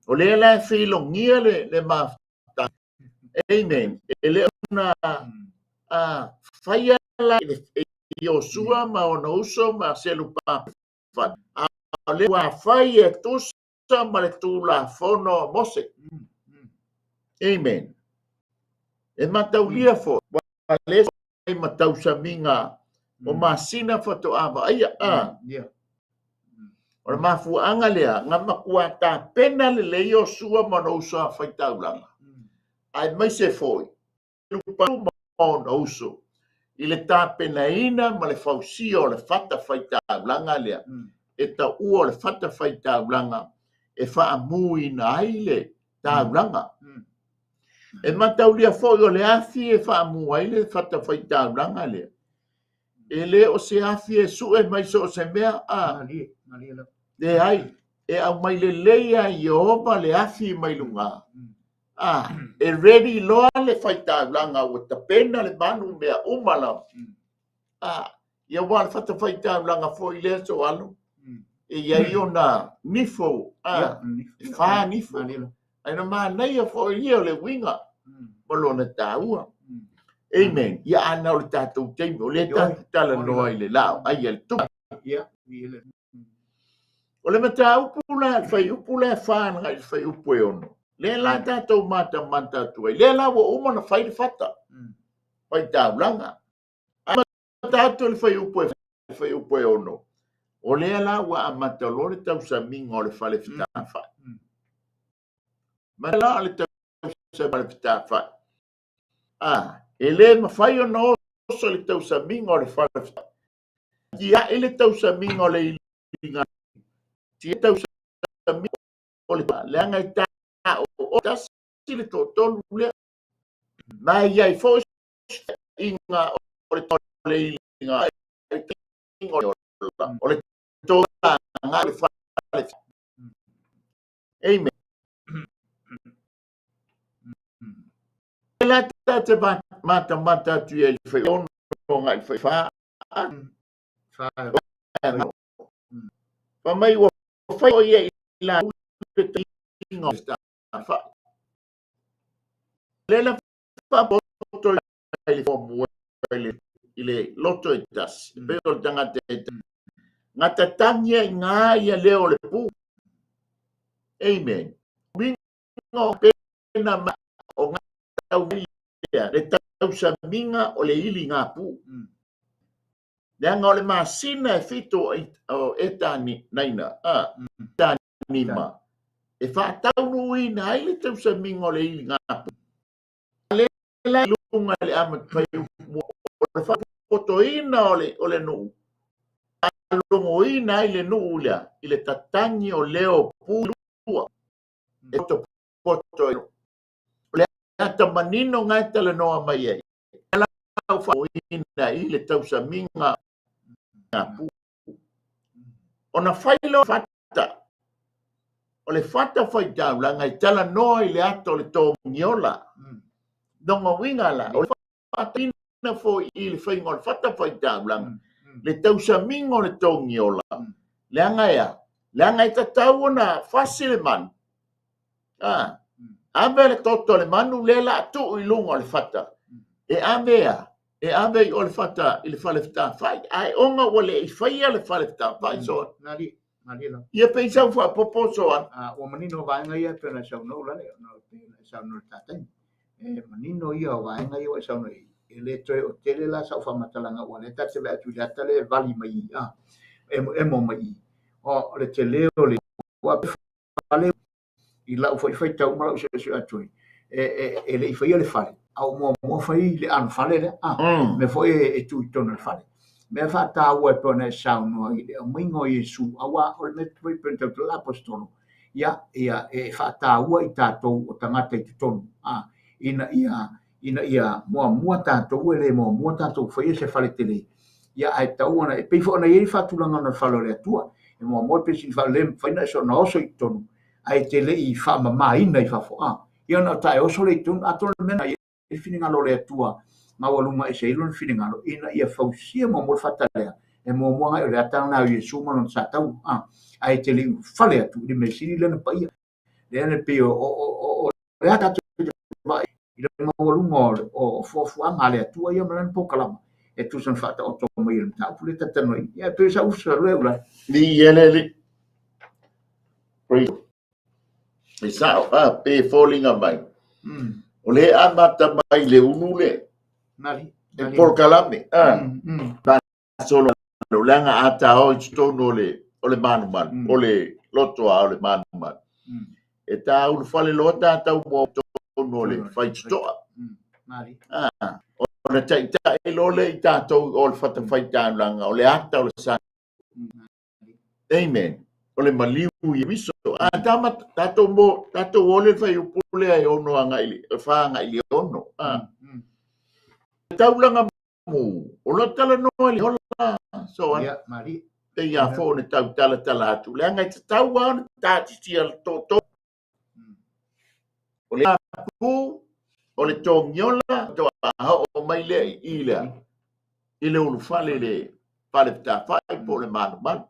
o le ala filongia le mafta amen ele na fai ala Yosua ma ona uso ma selu pa le wa fai e tusa ma le tula fono mose amen e mataulia fo wa le matau saminga o masina foto ava ia o mafu angalea nga makua ta pena le Yosua ma no uso fai taulanga ai mai se foi lupa ma uso I le tapenaina ma le fausia o le fata faitaulanga lea. E ta ua o le fata faitaulanga e whaamuina ai le taulanga. E mataulia foi o le afi e whaamu ai le fata faitaulanga lea. E le o se afi e su e mai so se mea le ai. E au mai le leia Jehova le afi mai lunga. E ready loa le faitaulanga o ta pena le manu mea umala. Ia wale fata faitaulanga foi le so alo. E ia iona nifo. Fa nifo. Aina maa neia foi ia le winga. Malona taua. Amen. Ia ana o le tatou teimi. O le tatou tala noa i le lao. Ai el tu. O le mata upula, fai upula whānanga i fai upu e ono. Le la tātou mata manta tuai. Le la wa umana fai le fata. Fai tāulanga. A tātou le fai upu e ono. O le la wa a mata lore tau sa minga o le fale fita whai. Ma la le tau sa ma le fita fa. Ele ma fai o no so le tau sa minga o le fa le fita. Ia ele tau sa minga o le ilinga. Tia tau sa minga o le anga i ta o tasi le tolu le. Ma ia I fo inga o le ilinga. O le tola nga le fa le fita. Amen. La te mata tu e fai on ngai fai fa fa mai o fai o ia la te tingo sta fa le la fa boto ile fo ile loto etas pero tanga te ngata tanya nga ia leo le pu amen mingo pena ma o ngata le tau sa minga o le ili ngā pū. Leanga o le māsina e fito o etani naina. Etani ma. E whaatau nui na ai le tau sa minga o le ili ngā pū. Le la lunga le amat pai o le whapotoina o le nuu. Alongoina ai le nuu lea. I le tatangi o leo pū lua. E to potoina. Ata manino ngai tala noa mai ai. Ala au whaoina I le tau sa minga ngā pū. O na whailo whata. O le whata whai tau la ngai tala noa I le ato le tō ngiola. Nonga winga la. O le whata ina fo I le whaingo le whata whai tau la. Le tau sa minga o le tō ngiola. Le angai a. Le angai ta tau na whasile man. Ame le toto le manu le la tu I lunga o le fata. E amea. E ame o le fata I le fale fita fai. Ai onga wale I fai le fale fita fai so. Nari la. Ia pe isau fa popo so an. O manino vaenga ia pena sau no la le. No sau no tatai. E manino ia vaenga ia sau no. E le toe o tele la sau fa matalanga o le tate le atu le tale vali mai. E mo mai. O le tele o le wa fale I la fai tau mara se atui e le fai le fale au mo fai le an fale le me foi e tu tona le fale me fa ta o e pone sau no I le mingo Yesu awa o me foi penta la apostolo ia e fa ta o I tatou o tangata I tonu ina mo tatou le mo tatou fai se fale tele ia ai tau ona e pe fo na I fa tulanga na falo le tua e mo pe si fale fai na so na so I tonu ai te le I wha mamaina I whafoa. Ia na tae oso le tun ato le mena I whingalo le atua. Mawalunga e se ilun whingalo. Ina ia whausia mo mol whatalea. E mo moanga I le atana o Yesu manon sa tau. Ai te le whale atu. Li me siri lena paia. Le ane pe o le atatu. I le mawalunga o fuafuanga le atua ia manan pokalama. E tu san whata o tō mai le tau. Pule tatanoi. Ia pe sa usa le ula. Li ele. E sao pe falling mai. O le amata mai le unu le. Nari. E porkalame. Pa solo lo langa ata o stono o le manuman. O le lotoa o le manuman. E ta un fale lota ta mo tono le fai stoa. Nari. O le ta lo le ta to o le fata fai ta langa o le ata o le sa. Amen. O le maliu I miso. Tama tato mo tato wole fai upule ai ono anga ili fa anga ili ono. Taulanga mu. O la tala no ali hola. So Ia mari. Te ia fo ne tau tala atu. Le anga te tau an ta titi al toto. O le pu o le tongiola to o mai le ila. Ile unu fale le fale ta fai po le manu man.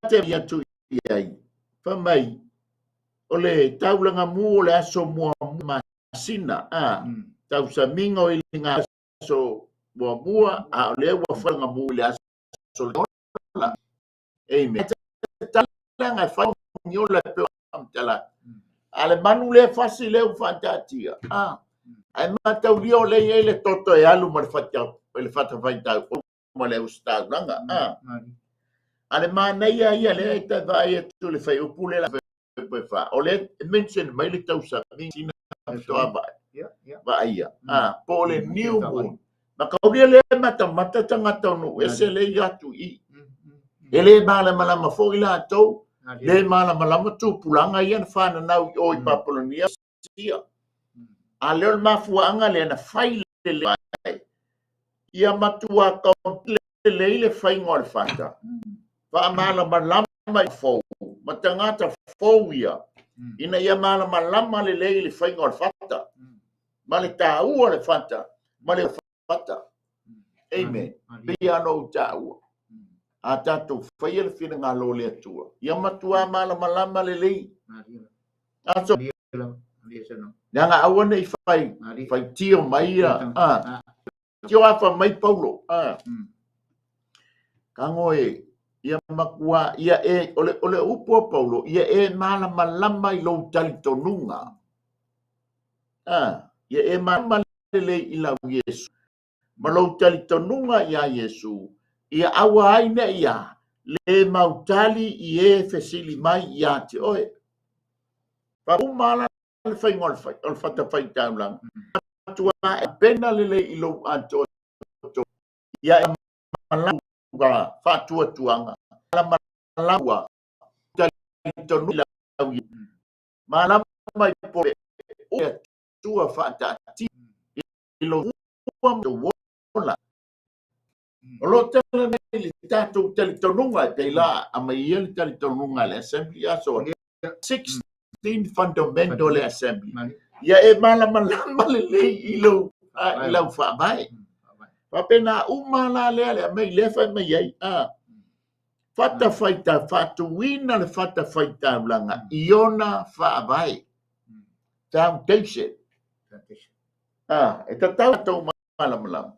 Te ia tu ai. Fa mai. O le taulanga mu o le aso mua masina. Tau sa mingo I ngā aso mua a le ua whanga mu le aso le. Amen. Talanga whanga niola plam tala. Ale manu le fasi leu fantatia. Ai matau lio le toto e alu ma le fata whaitau. Ma le ustau langa. Ale mana ia le ta vai tu le fai upule la pe fa. Ole mention mai le tau sa sina to aba. Ba ia. Po le new moon. Maka uria le mata tanga tonu ese le yatu I. Ele mala malama fo ila to. Le mala malama tu pulanga ia fa na nau o I Papolonia sia. A le mafuanga le na fai le ia matua komple le fai ngol fata. Fa mala malama fo. Matangata fo ia. Ina ia mala malama le fai ngol fata. Male tau le fata. Male fata. Amen. Ia no tau. A tatu fai le fina ngalo le atua. Ia matua mala malama le. Aso. Yang awan I fai tio mai tio afa mai Paulo kangoe ia makua ia ole upo Paulo ia mala malama I lo tali tonunga ia mala le ila Yesu malo tali tonunga ia Yesu ia awa aina ia le mautali I fesili mai ia te oe pa umala fai ngol fai ol fata fai taulang tua pena lele ilo anto ya malawa fatua tuanga malawa tonu la malam mai po o tua fata ti ilo do wala lo tele ni tato tele tonunga tela amayel tele tonunga le assembly aso 16 fundamental assembly ya malam le ilo ilo fa bai papena umala le mai le fa mai ai fata faita fatu wina le fata faita langa iona fa bai temptation eta tau malam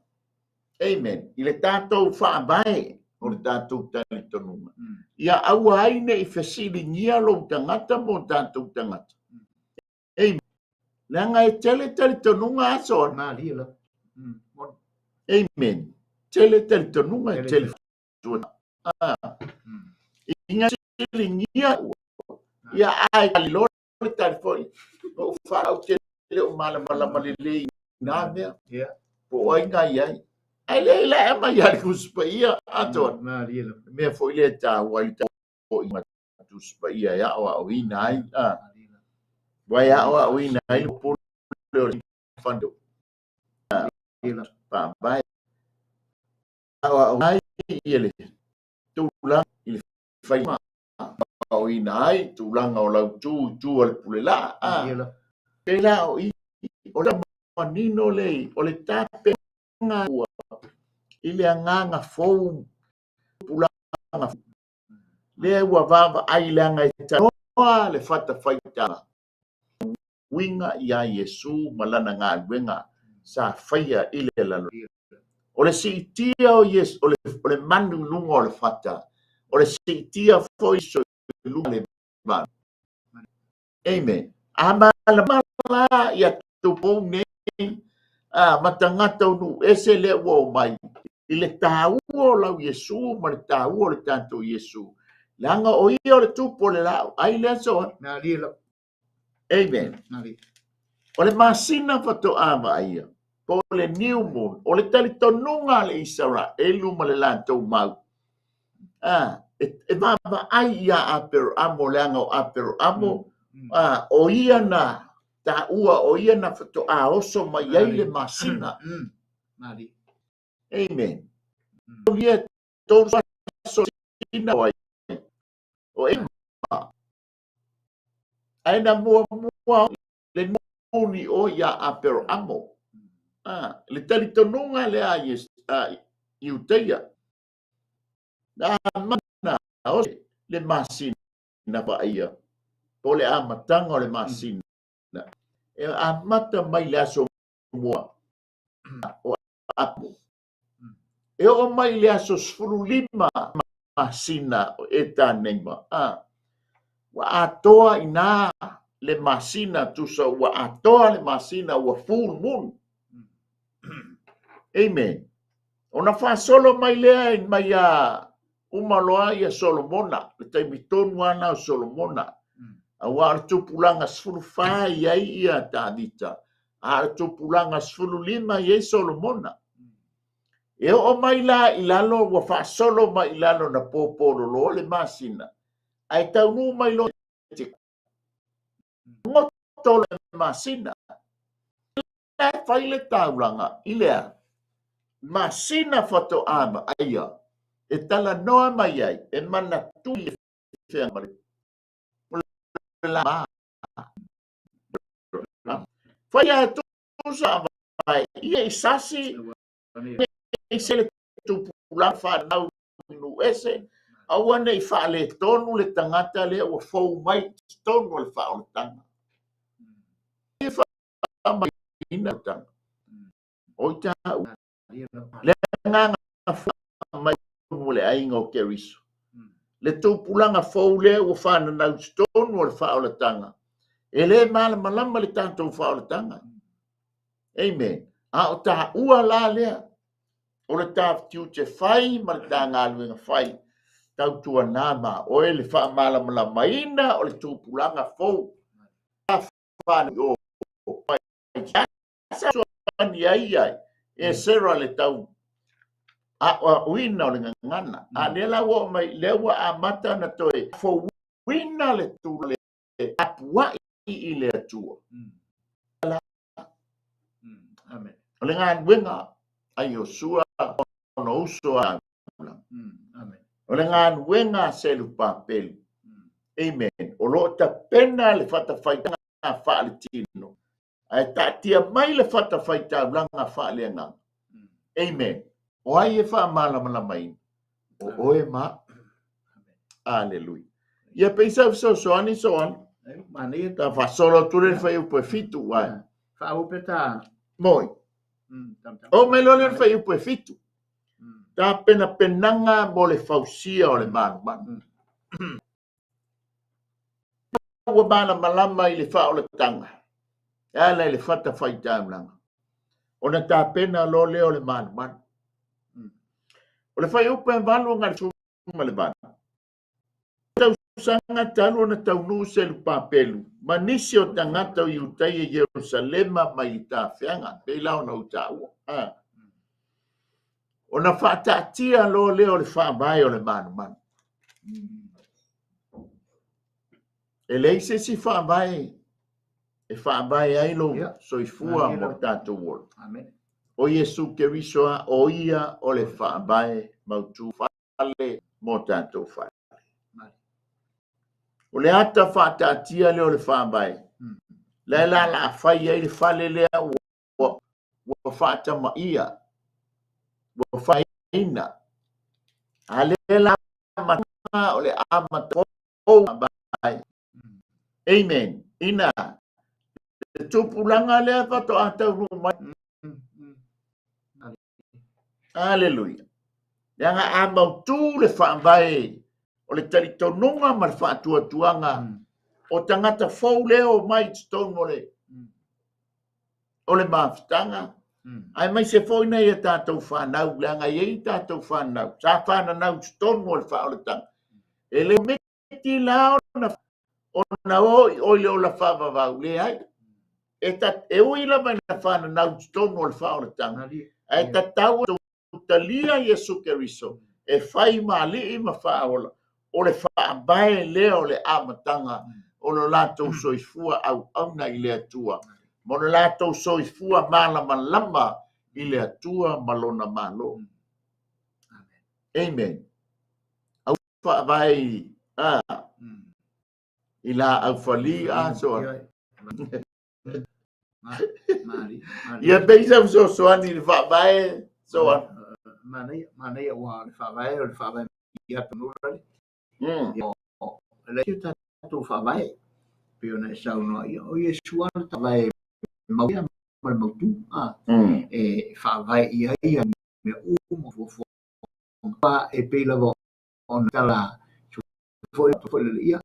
amen ile tato fa bai o le tato tali tonuma ia au aine I fesili ngia lo tangata mo tato tangata amen langa tele tonunga aso na lila amen tele tonunga tele inga sili ngia ia ai lo tali foi o fa o tele o mala le na me po ai ngai ai le la ma ya kuspaia ato na lila me foi le ta wai ta o ima kuspaia ya o ina ai vai ya o ina ai po le fando lila pa vai ai ele tulang il fai ma o ina ai tulang o lau tu al pulela lila ke la o la manino le o le tape nga ile nganga fou pulanga le wa vava ai langa ita le fata faita winga ya Yesu malana nga wenga sa faia ile la o le sitia o yes o le manu lungo le fata o le sitia foi so lungo le ba amen amala ya tupo ne matangata nu ese le wo mai ile tau o la Yesu ma le tau o le tanto Yesu langa o io le tupo le la ai le so na lila amen na lila o le masina fato ama ia po le new moon o le tali tonunga le Isara elu ma le lanto mau e mama ai ia apero amo langa o apero amo o ia na ta ua o ia na fato a oso mai ai le masina na li amen o ia tolu so ina wai o e ai na mua le muni o ia apero amo le tali tonunga le a yes iuteia na mana o le masina ba ia po le amatanga o le masina e amata mai le aso mua o apu e o mai le aso sfulu lima masina o e tanema wa atoa ina le masina tusa wa atoa le masina wa full moon amen ona fa solo mai le mai umaloa ia Solomona le taimitonu ana o Solomona Awa tupulanga sfulu fai ai ia tadita. A tupulanga sfulu lima ye Solomona. E o mai la ilalo wa fa solo mai ilalo na popolo lo le masina. Ai tau nu mai lo te ngoto le masina. E fai le taulanga ilea. Masina fato ama aia. E tala noa mai ai. E mana tui le fea mare. La fai a tusa vai. Ia isasi. Ia se tu pulang fa nau nu ese. Awana I fa le tonu le tangata le o fou mai tonu le fa o tanga. Ia fa mai ina tanga. O ta le nganga fa mai le aingo keriso. Le tu pulang a fou le o fa na tonu le fa o tanga. Ele mal malama le tanto fa o tanga. Amen. A o ta ua la le. O le taf tiu te fai ma le tanga aluenga fai. Tau tua nama o ele wha malama la maina o le tūpulanga fau. Whani o pai. Sa whani ai ai. E sera le tau. A uina o le ngangana. A nela wo mai lewa a mata na toe. Fo uina le tu le apua I le atua. Amen. O le ngan wenga. Ai o sua ono uso a. Amen. O le ngan wenga selu papelu. Amen. O lo ta pena le fata faitanga fa le tino. Ai ta tia mai le fata faita langa fa le nga. Amen. O ai e fa mala mala mai. O oe ma. Hallelujah. Ia peisa so ani so an. Mani Ta fa solo tu le fai upo fitu wa. fa o peta. Moi. O melone fai upo fitu. Ta pena penanga mo le fausia o le man. Ua mana malama I le wha o le tanga. Ala le fata whai taunanga. O na tā pena lo leo le man. O le whai upe walu ngā le tūma le man. Tau sanga talu na tau nu se lu papelu. Manisi o tangata o iutai e Jerusalema mai I tā whianga. Pei lao na utaua. O na wha tia lo leo le wha mai o le man. E leise si wha mai. E wha mai ai lo soifua mo tātou wol. Amen. O Yesu Kerisoa o ia o le wha mai mautu whale mo tātou whale. O le ata wha tātia leo le wha mai. Le la whai ai le whale lea o wha ma ia. O wha ina. A le la mata o le amata o mai. Amen. Ina. Le tupulanga lea pato atau mai. Hallelujah. Yanga amau tu le whaambai. O le talitonunga ma le whaatuatuanga. O tangata fau leo mai tonu o le mawhitanga. Ai mai se fau nei e tātou whanau. Leanga iei tātou whanau. Sa whanau tonu o le whaoletanga. E le meti lao na ona o leo la whavavau le ai. E uila mai na whanau tonu o le whaoletanga. E tatau talia Yesu Keriso e fai mali ma faola o le whaabae leo le amatanga o lo lato soifua au auna I le atua mo lo lato soifua malama lama I le atua malona malo. Amen. Au whaabae I la au whali so ia beisa so ani le whaabae so Mana ia wa le whawae ia penura le ta tu whawae pe ona e sauna ia o Yesu ana tawai mauia ma mautu e whawae ia me umo fo pa e pe lava ona tala foi ia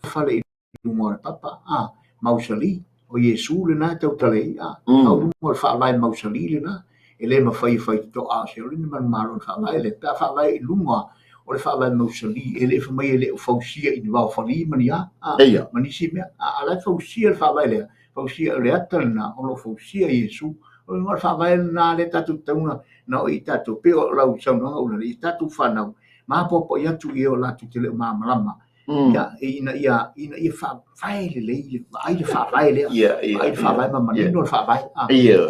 fale mo papa mausali o Yesu le na tau tale au mo whawae mausali le na ele ma fai to a se le man maron fa mai le ta fa mai lunga o le whaavai mausali, e le whamai e le o whausia i ni wau whali mani a. Eia. Mani si mea, a lai whausia le whaavai lea, whausia le ata na, o lo whausia Iesu, o le ngā whaavai na le tatu tauna, na o i tatu, pe o lau saunanga ula le, i tatu whanau, ma popo i atu i o latu te leo māmalama, ia, ina ia whaavai le le, ai le whaavai lea, ai le whaavai ma manino le whaavai,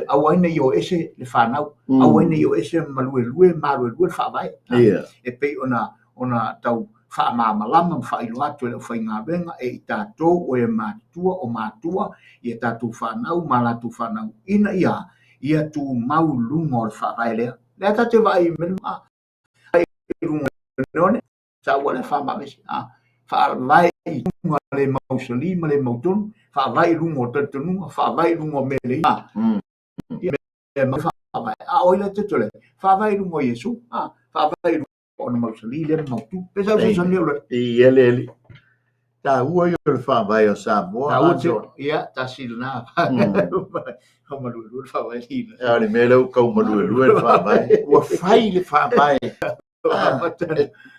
au aina i o ese le whanau, au aina i o ese malue le whaavai, e pei ona tau whaamāmalama whailo atu e le whai ngā wenga e i tātou o e mātua i e tātou whanau, mālatu whanau ina ia tu mau lungo le whaavai lea. Lea tātou vai menu ai lungo neone, sa ua le whaamamesi, whaavai lungo le mausali, ma le mautonu, whaavai lungo tatununga, whaavai lungo mele whaavai, oila tutule, whaavai lungo Iesu, whaavai lungo ona mausali le mautu, pesa usa sanio le. Ia le. Ta ua yo le whaavai o Samoa. Ta ua te, ia, ta silna. Hau malue lue le whaavai lina. Ia le mele u kau malue lue le whaavai. Ua whai le whaavai.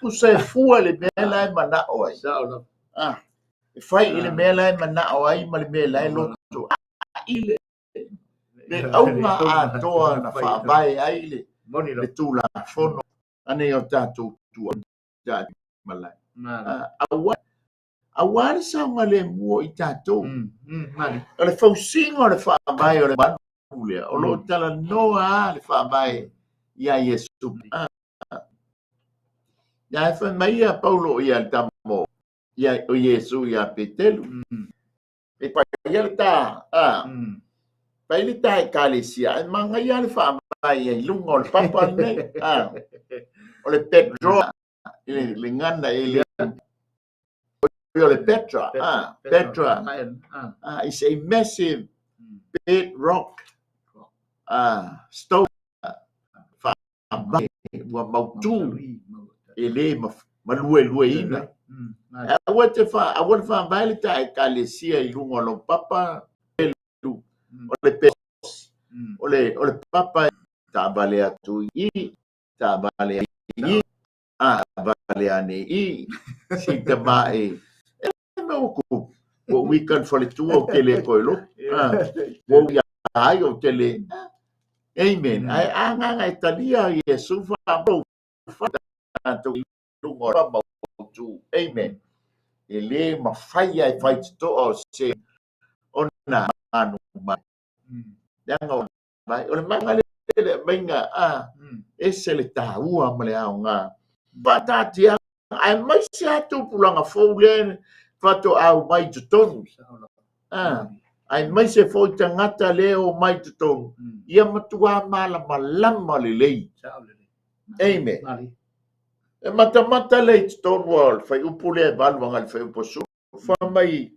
Usa e fua le mela e mana o ai. Sao E whai i le mela e mana o ai, ma le mela e loto. I le aunga a toa na whaavai ai le tūla whono. Ane o tātou tua tātou malai. Awari saunga le mua i tātou. O le whausinga o le whaamai o le manu lea. O lo tala noa le whaamai ia Iesu. Ia e whamai a Paulo ia le tamo. Ia o Iesu ia petelu. E pai ia le tā. Pai le tā e kālesia. E manga ia le whaamai ia ilunga o le papa nei. O le Pedro, le ngana le o le Petra, is a massive bedrock stone, wa mautu ele malue ina. Awa te fa vai le tai kalesia I lungo lo papa o le Petros, o le papa ta vale atu I ta vale I vale ane I si te mai no ku wo weekend for le tu o tele ko lo wo ya ai o tele amen ai anga Italia Yesu fa to lungo pa tu amen ele ma fai ai fai to o se ona anu ma yang o mai o le manga le menga ese le taua ma le aunga batati ai mai se atu pulanga foule fato au mai tutonu ai mai se foi tangata leo mai tutonu ia matua malama le lei amen e mata le tutonu wal fai upule valwanga le fai uposu fa mai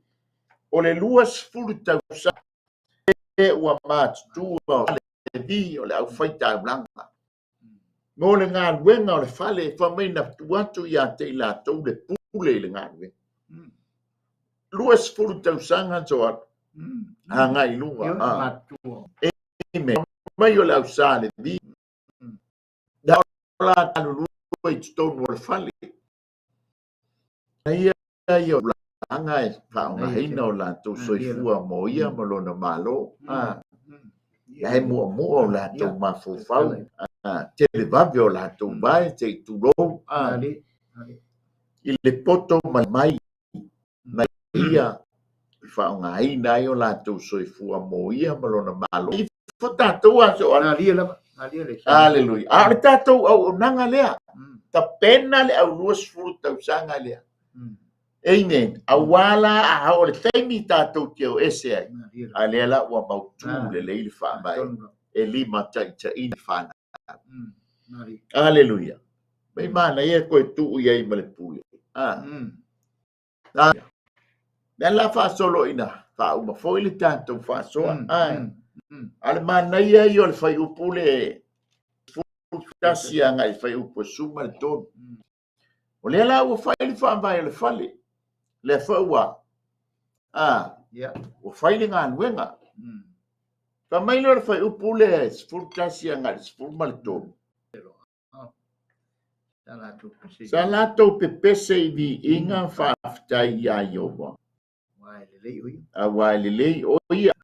o le luas fulu tausa e ua matutua le vi o le au fai taulanga no le ngā luenga o le fale fa mai na tuatu ia te la tau le pule le ngā luenga luas fulu tausanga toa hanga I lunga amen mai o le au sa le vi da la tanu lua I tutonu o le fale ia o hanga e whaonga hina o la tau soifua mo ia malona malo e mua o la tau mafufau te le vave o la tau vai te turo I le poto mai ia whaonga hina o la tau soifua mo ia malona malo I whatatou aso Hallelujah. Le tātou au nanga lea. Ta pena le au luas fulu tausanga lea. Amen. Awala a hao le taimi tātou te o ese ai. A lea la ua mautu le leili whaamai. E lima tai ini whana. Hallelujah. Mai mana ia koe tuu iai ma le pule. Nea la whaasolo ina. Whauma foi le tātou whaasoa. Ale mana ia I o le whai upule tasi anga I whai upo suma le tonu. O lea la ua whai le whaamai le whale. Le whaua. O whai le ngā nuenga. Ka mai le whai upule spuru tasi anga le spuru ma le tonu. Sa latou pepese I viiga faafetai iā Ieova. Auaelelei o ia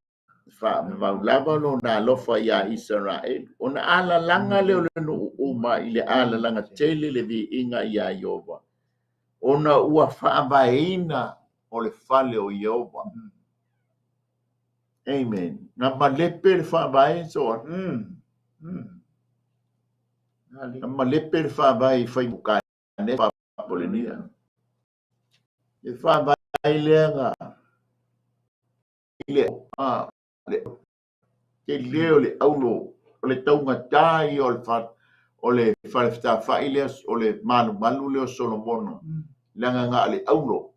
faamaulava lona alofa iā Israel. Ona alalaga leo le nuu uma I le alalaga tele le viiga iā Ieova. Ona ua faavaeina o le fale o Ieova. Amen. Na malepe le faavae soa. Na malepe le faavae fai mukane faapolenia. Le faavae leanga. Le ke leo le aulo o le taugata I o le falefitafai lea o le malumalu leo Solomono. Langa le aulo.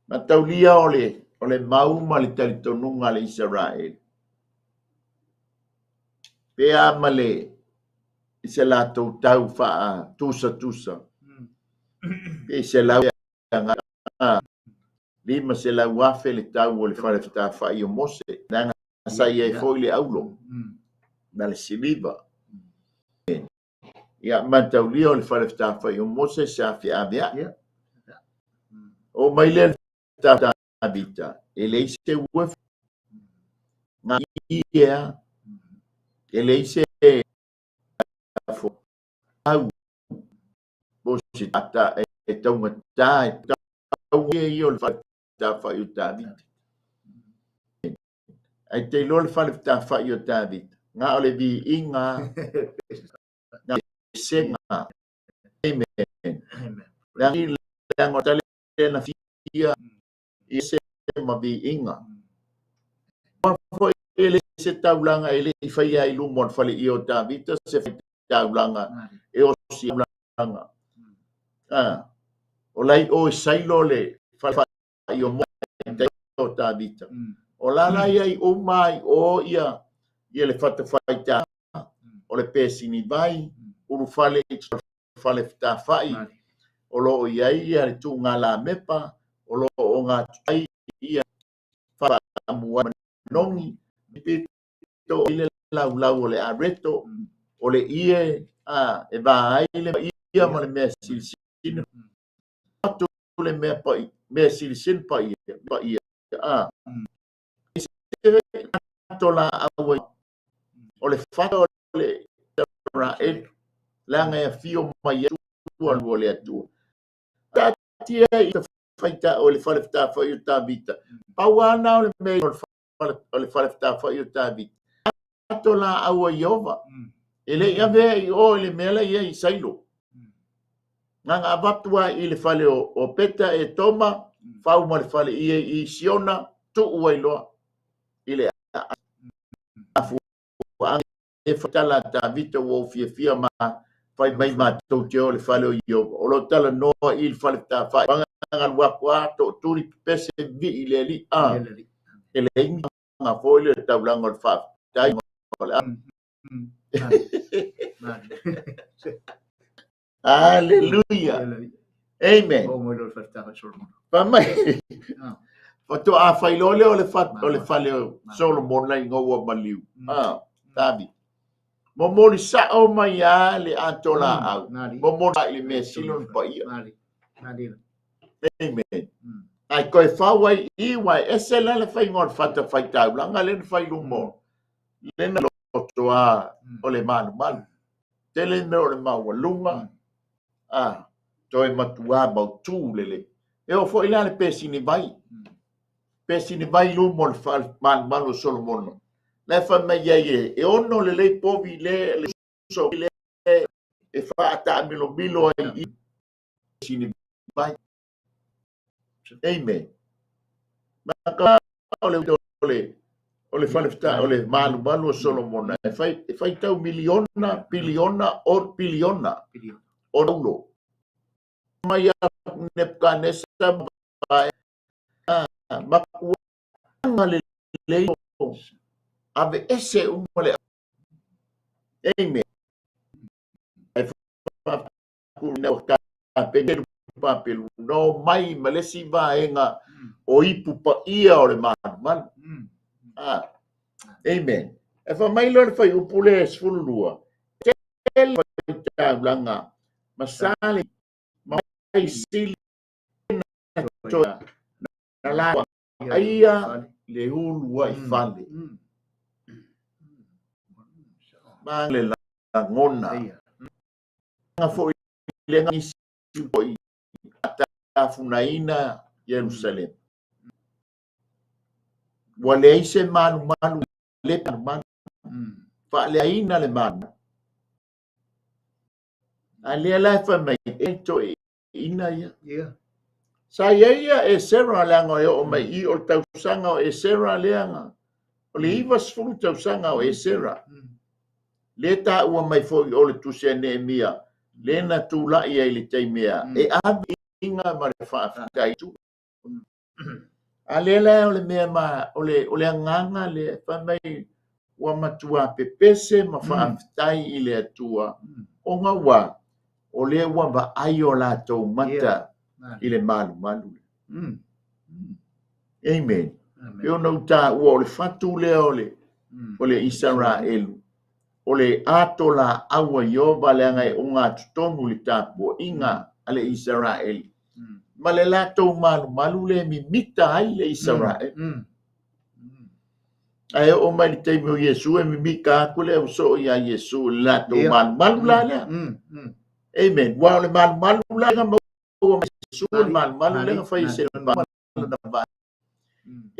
Mataulia o le mauma le talitonunga le Israel. Pea male I se latou tau faa tusa. Pe se lau lima se lau afe le tau o le falefitafai o Mose. Nanga sai e foi le aulo. Na le siliva. Ia mataulia o le falefitafai o Mose se afi avea. O mai le Tabita, eleise wef na ia eleise fo au bosi tata e tonga tai tau e o le fa fa o David ai te lo le fa o David nga o le vi inga na senga amen na ni le ngotale na fia ese ma vi inga foi ele se taulanga ele fai ai lumon fale I o David se taulanga e o si langa o lai o sailo le fa I o mo o David o la ai o mai o ia le fata fai ta o le pesini vai uru fale fta fai o lo ia le tu ngala mepa o lo o nga ai ia fa mua nongi pito ile lau le areto o le ie e va ai le ia mo le mesil sin tu le me pa mesil sin pa ia to la awe o le fa o le ra e la nga fio mai tu o le tu tia faita o le falefta fa o Tabita pauana o le me o le falefta fa o Tabita to la awe Ieova ele ia ve o le mela ia I sailo nga avatua I le fale o peta e toma fau mo le fale I siona tu uailo ile afu e fatala Tabita o fia ma fai mai ma to te o le fale o Ieova o lo tala no I le falefta fa nga wa to turi pese vi ile li ele nga foi le taulanga o fa dai Hallelujah. Amen. Pa mai. Pa to a failole o le fale Solomon lai ngoa maliu. Tabi. Mo moli sa o mai a le atola au. Mo moli le mesilon pa ia. Amen. Ai koe fawai I wai esela le fai ngon fata fai tau langa le fai lumo. Le na loto a o le malu. Tele me o le mawalunga. Toi matua mau tu lele. E o fo ila le pesini vai. Pesini vai lumo le fal malu Solomon. Le fa me ye e ono le povi le so le e fa ata milo ai pesini vai. Amen. Maka ole falefta ole malu Solomon e fai tau biliona o ulo mai Nebukadnezar makuanga le ave ese umole amen e fa ku ne ka pe papel no mai malesi vaenga o ipu pa ia o le man amen e fa mai lo fai upule sfulua taulanga masali mai sili na toa na lawa aia le hulu wa ifale male la ngona nga fo le ngisi poi atafunaina Yerusalem wale ise malu le malu fa le aina le malu ale la fa mai ento ina ya sa ia e sera langa o mai I o tausanga o e sera leanga o le ivas fu tausanga o e sera le ta ua mai fo o le tusia Nehemia le na tula ia le taimea e abi inga ma le fa tai tu ale la o le mea ma o le nganga le fa mai ua matua pepese ma fa tai I le atua o nga wa o le ua ba ai o la tau mata I le malu amen yo no ta ua o le fatu le o le Israelu o le atola awa Iova le ngai o ngā tutonu le tāpua inga ale Israel ma le latou malu le mimita ai le Israel ai o mai le teimi o Iesu e mimika aku le o so ia Iesu le latou malu la le amen wa le malu la nga mo Iesu le malu le nga fai se malu na va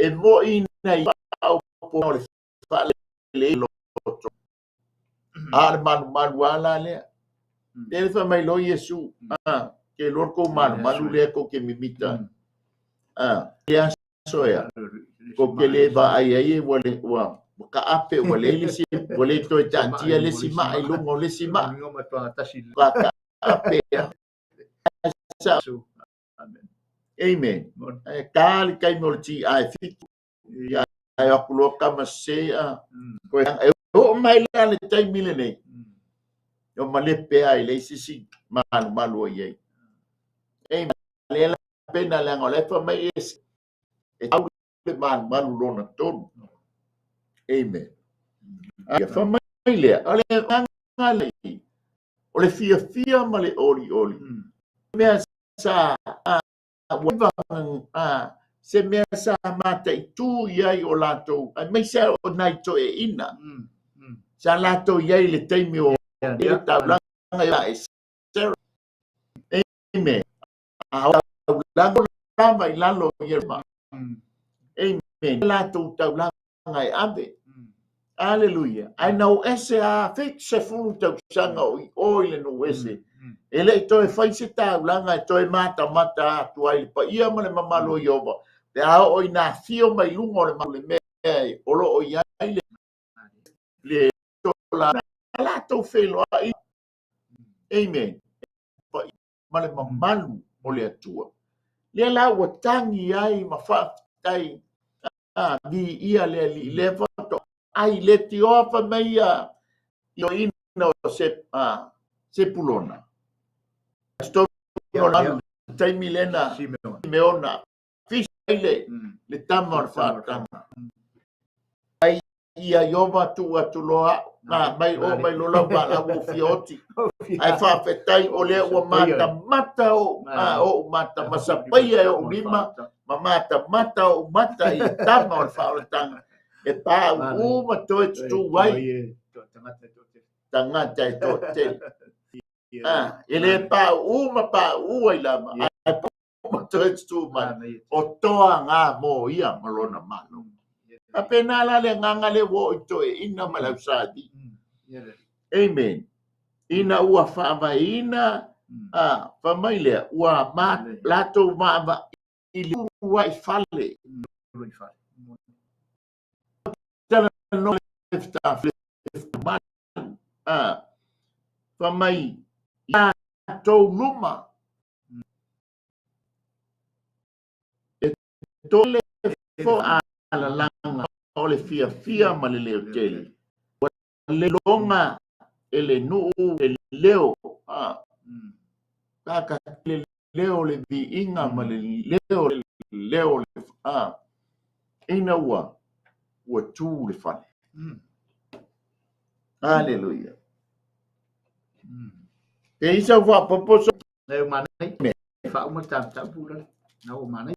e mo ina I au po le fa le loto ale malu ala le le fa mai lo Iesu ke lor ko malu le ko ke mimita ya soya ko ke le ba ai wale wa ka ape wale le si wale to tantia le si mai lo ngo le si ma ka ape sa amen kali kai mo ti ai fit ya ai akulo kama se ko o mai le tai milene yo malepe ai le si malu ye amen le pena le ngole fa mai e au le malu lona tonu amen ya fa mai le ale ngale o le fia ma le oli mea sa se mea sa mata I tu iai o latou ai mai sa o nai to e ina sa latou iai le taimi o le taulanga ia e sera amen taulanga I lalo Yerma amen latou taulanga e ave Hallelujah. I know ese a fix se fulu tau sanga o ile no ese. Ele to e fai se ta langa to e mata tu ai pa ia male mamalo Iova. Te a o ina fio mai lungo le male me o lo o ia le to la to felo ai. Amen. Pa male mamalu o le atua. Le la o tangi ai ma fa tai vi ia le le foto ai le ti ofa meia io ino se pulona sto no tai milena Simeona fisile le tamor fatanga ai ia Iova tu loa mai o mai lo ba la wo fioti ai fa fetai o le o mata o mata masapai o lima mata o mata I tamor fatanga e pa uma toi tu vai tangata to te ele pa uma pa ua lama ai pa uma toi tu mai o toa nga mo ia malona malo apena la le nganga le wo to ina malausadi amen ina ua fa vai ina fa mai le ua ma lato ma ili ua fale no lefta fa mai ya to luma to le fo ala langa o le fia ma le hotel le longa ele nu ele leo ka le leo le vi inga ma le leo ina ua tu le fale hallelujah Ke isa wa poposo Nei manai. Fa uma tam pula. Na o manai.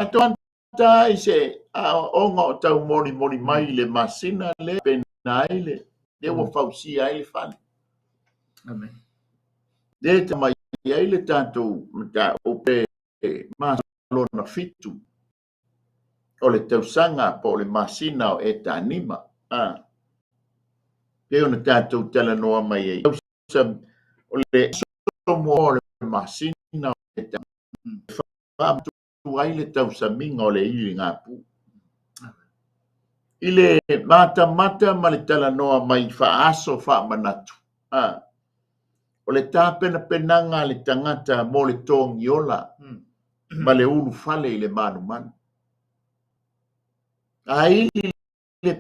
atuanta ise onga o tau moni mai le masina le penai le wa fausi ai le fale. Amen. Le te mai ai le tanto ta o pe lona fitu o le tausanga po le masina o e tanima ke ona tātou tala noa mai ai o le somo o le masina o e tanima tu ai le tausaminga o le ili ngā pu i le mata ma le tala noa mai whaaso whaamanatu o le tāpena penanga le tangata mo le tōngi ola ma le ulu fale i le manu manu. Ai le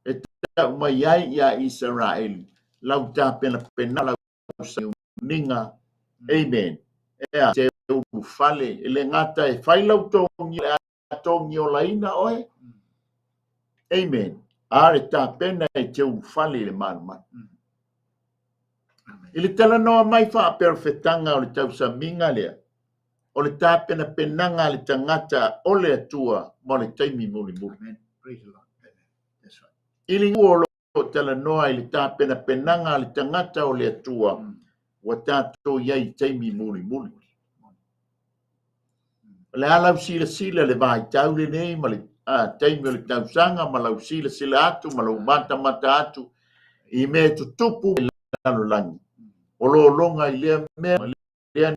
e tau mai ai ia Israel lau tāpena pena lau ninga. Amen. Ea te ulu fale i le ngata e whai lau tōngi ola ina oe. Amen. Are tāpena e te ulu fale i le manu manu. I le tala noa mai wha perfetanga o le tausa minga lea. O le tāpena penanga le tangata o le atua mo le taimi muli muli. Amen. Praise the Lord. Amen. That's right. I le ngua o tala noa i le tāpena penanga le tangata o le atua wa tātou iai taimi muli muli. Le alau sila le vai tau le nei ma le taimi o le tausanga ma lau sila atu ma lau mata atu i me tutupu i lalo langi. O lo longa i lea mea ma lea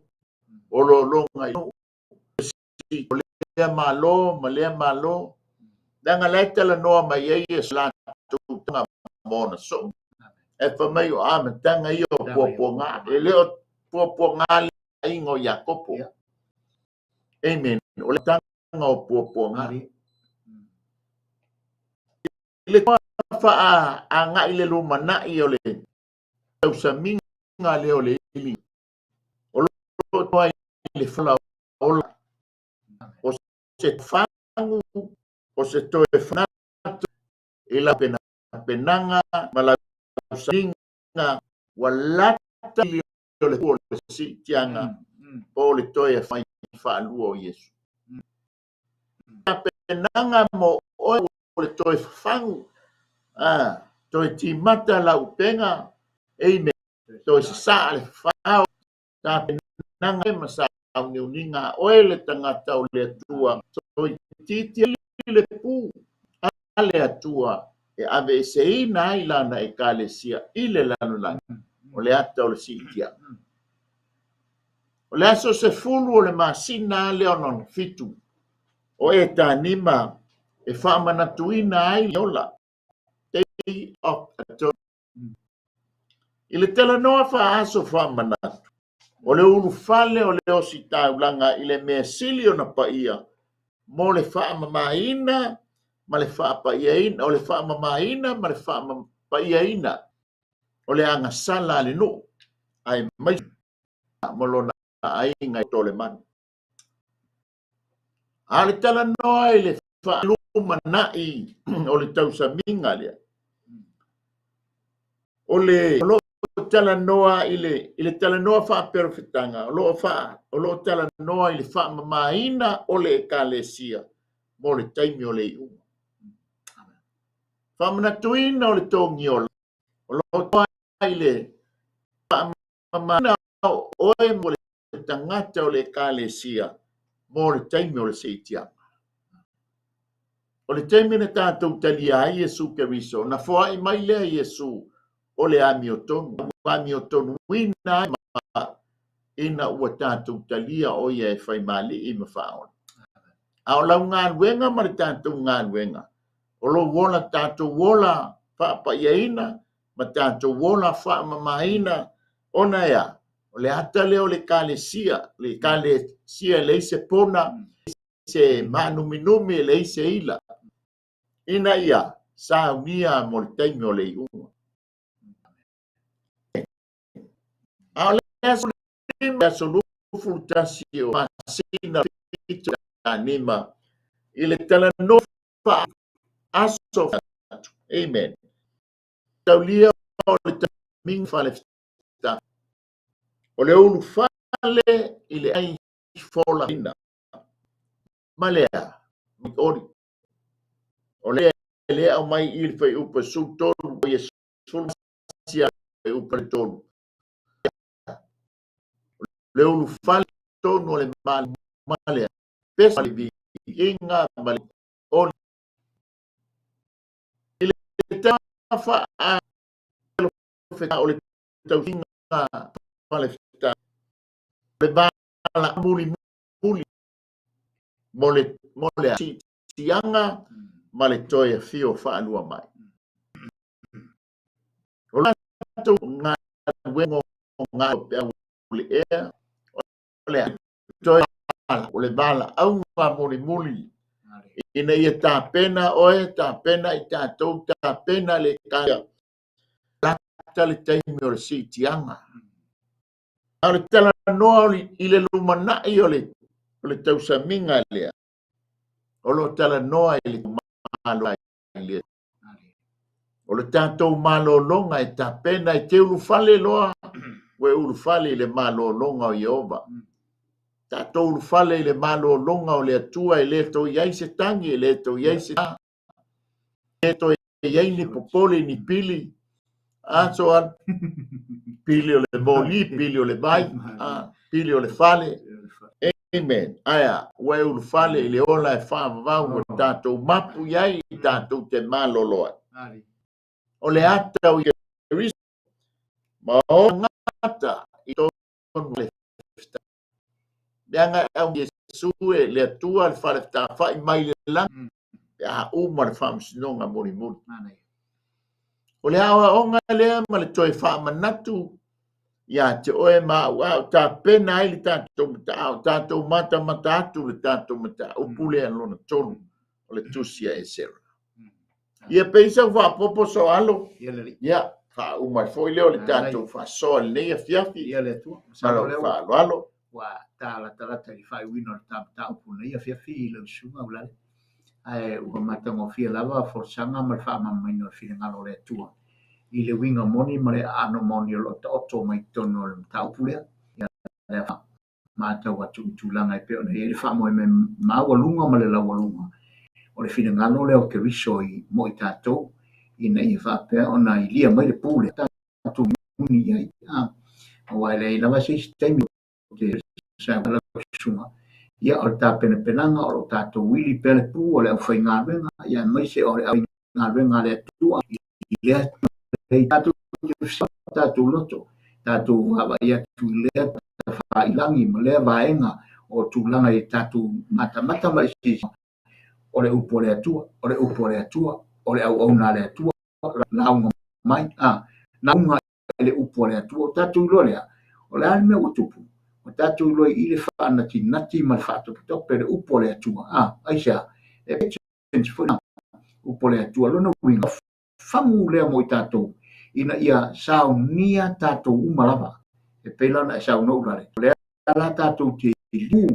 o lo longa i o lea malo danga leta la noa mai ei e slatu tanga mona so e fa mai o amatanga i o poponga e leo poponga ingo Yakopo. Amen. O le tanga o poponga le fa a nga ile lumana i o le tausaminga le o le ili o lo toa le fala ola o se fangu o se toe fanato i la penanga ma la tausaminga walata li o le si tianga o le toe fai whaalua o Yesu. Penanga mo o le toe fangu toe timata la upenga. Amen. Toe sa le whao ta penanga e masa au niuninga o le tangata o le atua toe titi le pu ale atua e ave seina ilana e kalesia ile lanu lanu o le ata o le sitia. O le aso se fulu o le masina le onon fitu o e tanima e whaamanatuina ai ola. Day of Atonement. I le tala noa whaaso whaamanatu. O le ulu fale o le osi taulanga i le mea sili o na paia. Mo le whaamamaina ma le whaapaiaina. O le whaamamaina ma le whaamapaiaina. O le anga sala le no. Ai mai molona ai ngai tole man. A le tala noa i le whaalumanai o le tausaminga lea. O le tala noa i le tala noa wha perfetanga. O lo tala noa i le wha mamaina o le ekalesia. Mo le taimi o le iunga. Wha manatuina o le tōngiola. O lo toa i le wha mamaina o e mo le tangata o le ekalesia. Mo le taimi o le seitianga. O le taimi na tātou talia ai Yesu Keriso. Na fua i mai lea Yesu. O le amiotonu wina ina ua tātou talia o ia e whai mali i mawhaona. A o lau ngā ruenga ma le tātou ngā ruenga. O lo wola tātou wola whaapaiaina ma tātou wola whaamamaina ona ea. O le ata leo le kalesia leise pona se manuminumi leise ila. Ina ia sa unia mo le taimi o le iunga. Aso lufu tasio masina pita anima ile tala nofa aso. Amen. Taulia o le ming fale sta o le ulu fale i le ai fola ina malea ori o le au mai i le fai upa su tolu o ia sul sia fai upa le tolu le ulu fale tonu o le malea pesa le vi inga male ori i le tafa a o le tauhinga fale sta le bala muli mole si tianga ma le toe fio whaanua mai. O la tau ngā wengo ngā pia o le ea, o le toe o le bala au ngā muli. Ina ia tā pena oe, tā pena i tā tau, tā pena le kaya. Lata le taimi o le si tianga. A le tala noa i le lumanai o le tausaminga lea. O lo tala noa i le malo ai lea. O le tātou malolonga e tā pena i te ulufale loa, we ulufale i le malolonga o Iova. Tātou ulufale i le malolonga o le atua i le tau iai se tangi, le tau iai se tangi. Le tau iai ni popole ni pili. So an pili o le moli, pili o le bai, pili o le fale. Amen. Aya, we ulufale i le ola e whaavavau o tātou mapu iai i tātou te maloloa. O le ata o Ieriso, ma o ngata i tonu le fta. Bianga au Jesu e le atua le whare fta whai mai le lang, a uma le whamsinonga mori. O le awa onga lea ma le toi wha manatu, ia te oe ma au tā pena ai le tātou mata au, tātou mata atu le tātou mata, upule anlona tonu, o le tusia e sera. Ia peisa wa popo so alo. Ia fa uma foi leo le tanto fa so le fiafi. Ia le tu. Sa lo fa alo. Wa tala i fai wino ta puna ia fiafi le sunga ula. Ai o mata mo fia lava forsanga ma fa ma mino fina ngalo le tua. I le winga moni ma le ano moni lo to mai tono le ta pula. Ia le fa mata wa tu langa e pe o le fa mo me ma wa lunga ma le la wa lunga. O le fina ngalo le o ke riso i mo i tātou, i nei whapea o na i lia mai le pūle, tātou muni ai, o ai lei lawa se teimi o te sāwala sunga, ia o le tā pena penanga, o le tātou wili pele pū, o le au whai ngā renga, ia mai se o le au ngā renga le atua, i lea tātou loto, tātou wawa ia tu lea ta whailangi, ma lea vaenga, o tūlanga i tātou mata mai se o le upo le atua, o le au na le atua, launga mai, naunga le upo le atua, o tātou ilo lea, o le alme o tupu, o tātou ilo i le whaanati nati ma le whaatopi pe le upo le atua, aisa, e pechens funa, upo le atua, lona winga, whamu lea mo i tātou, ina ia sao nia tātou umalava, e peilana e sao no urare, lea la tātou te ilu,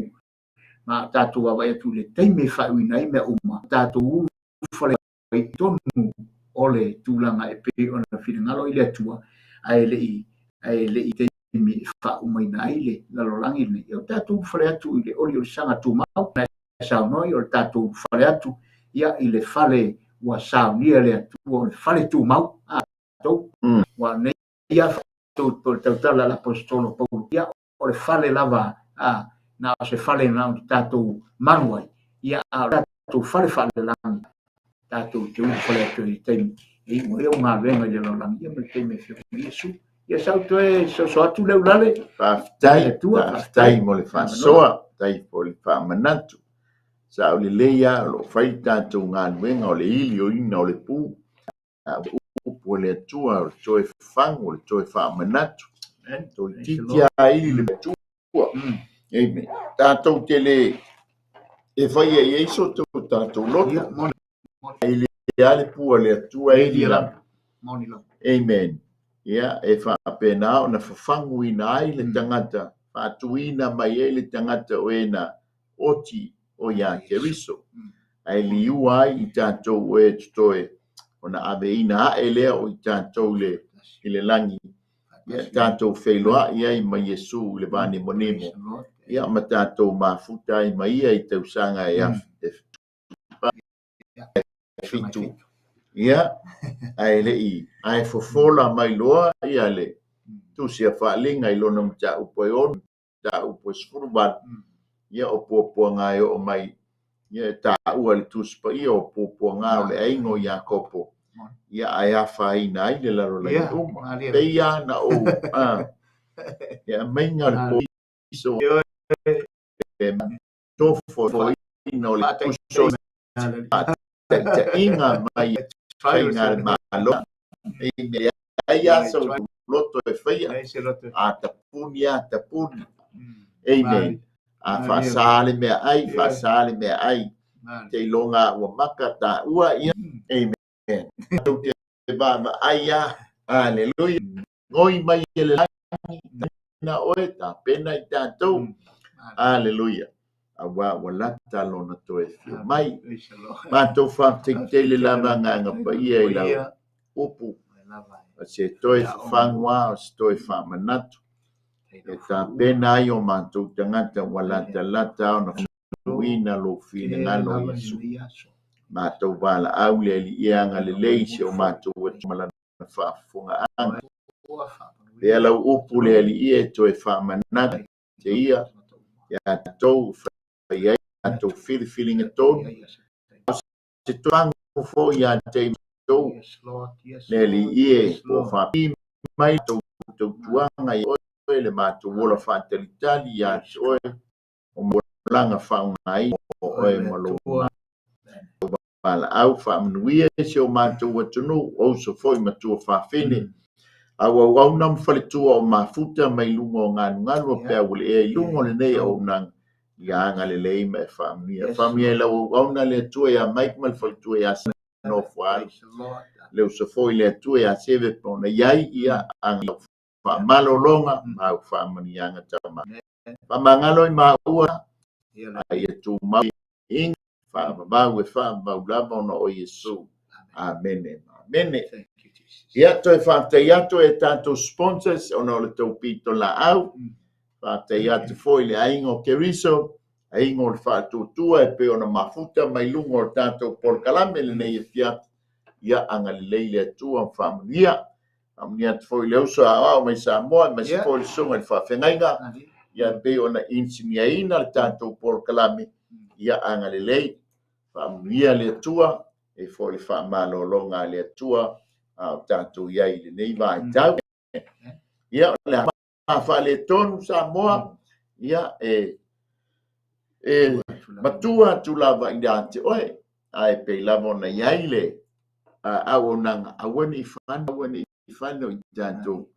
ma tātou awa atu le teime whauina i mea uma. Tātou ufale i tonu o le tūlanga e pe o na whiringalo i le atua a e le i teime whaumaina i le lalolangi nei. O tātou ufale atu i le ori o le sanga tū mau na e sao noi o le tātou ufale atu ia i le whale ua sao nia le atu o le whale tū mau. Tātou wa nei ia tātou po le tautala la apostolo Paulu ia o le whale lava na se fale na tātou manuai ia a tātou fale langi tātou te fale atu i teimi i moe o ngā venga i lo langi ia me teime whio Iesu ia sau toe so atu leu lale whaftai mo le whasoa tai po le whamanatu sa o le leia lo whai tātou ngā venga o le ili o ina o le pū upo le atua o le toe whangu o le toe whamanatu to titia ili le atua Amen. Tātou te le e whai e eiso tātou loto. E le ale pua le atua e li la. Amen. Ia e whapena o na whawhangu ina ai le tangata. Whatuina mai e le tangata o e na oti o ia Keriso. Ai liu ai i tātou e tutoe. O na ave ina e lea o i tātou le i le langi. Ia tātou whailoa ia i mai Yesu le vāne monemo. Ia ma tātou mafuta i mai ia i tausanga e fitu. Ia, ai le i, ai fofola mai loa ia le. Tu sia whaalinga i lona mta upo e on, ta upo e sfurubat. Ia o pōpua ngai o mai. Ia tā ua le tuspa ia o pōpua ngā o le aingo ia kopo. Ia ai awha i nai le laro lai uma. Peia na o. Ia mainga le po iso. Tofo i no le tuso. Te inga mai whainga le malo. I me ai aso loto e whaia. A tapuni a tapuni. Amen. A whaasale mea ai. Te longa ua maka ta ua ia. Amen. Te bama ai a. Aleluia. Ngoi mai ele langi. Na oe ta pena i tātou. Aleluia. Awa walata lona toe fio mai. Mātou whāteitele lava nganga pa ia i lau upu. Se toe whangwa o se toe whamanatu. E tā pena ai o mātou tangata walata lata o na wina lo fina ngalo Yesu. Mātou wala au le li ianga le leise o mātou watu malana whaafunga anga. Pea lau upu le li ie toe whamanatu te ia. Ia tau whaiai, tau whiriwhiringa tonu. Se tuangu fo ia te tau. Le li ie o whapi mai tau tuanga i oe le mātou wola whaatalitali ia te oe. O mwolanga whaungai o oe malona. Wala au whaamanuia se o mātou watunu o so foi matua whawhine. Au au nam whaletua o mafuta mai lungo o nganu o pia wale e lungo le nei au nang ia anga le lei me whaamia. Whaamia e lau au na le tua ia maik mal whaletua ia no whaal. Leo so foi le tua ia seve pona iai ia anga whaamalolonga mau whaamani anga tama. Whaamangalo i maua ia tu mau ing whaamabau e whaamabau lava ona o Yesu. Amen. Amen. Ia toi whātai atu e tātou sponsors ona o le tau pito la au. Whātai atu foi le aingo keriso, aingo le whātutua e pe ona mafuta mai lungo o tātou polkalame le nei e fiat. Ia anga le leile atua whaamunia. Amunia atu foi le uso a au mai Samoa, mai se foi le sunga le whawhengainga. Ia pe ona insinia ina le tātou polkalame. Ia anga le lei. Whaamunia le atua, e foi le whaamalo longa le atua. Tātou iai le nei vai tau. Ia le mawhale tonu Samoa. Ia matua tu lava i dante oe. Ai pe lava ona iai le. Au onanga awane i whano i tātou.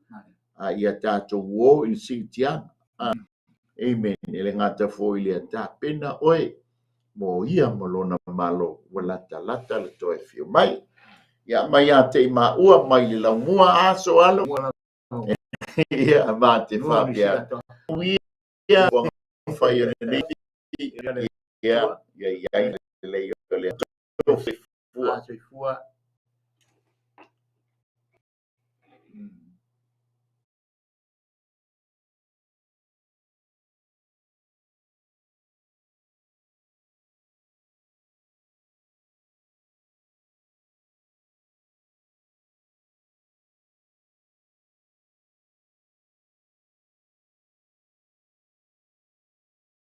Ia tātou uo i singtianga. Amen. Ele ngata fo i lea tā pena oe. Mo ia malona malo. Walata lata le toe fio mai. Ia mai a te maua mai le laumua aso alo. Ia ma te whapia. Ia whai ane nei. Ia le leo le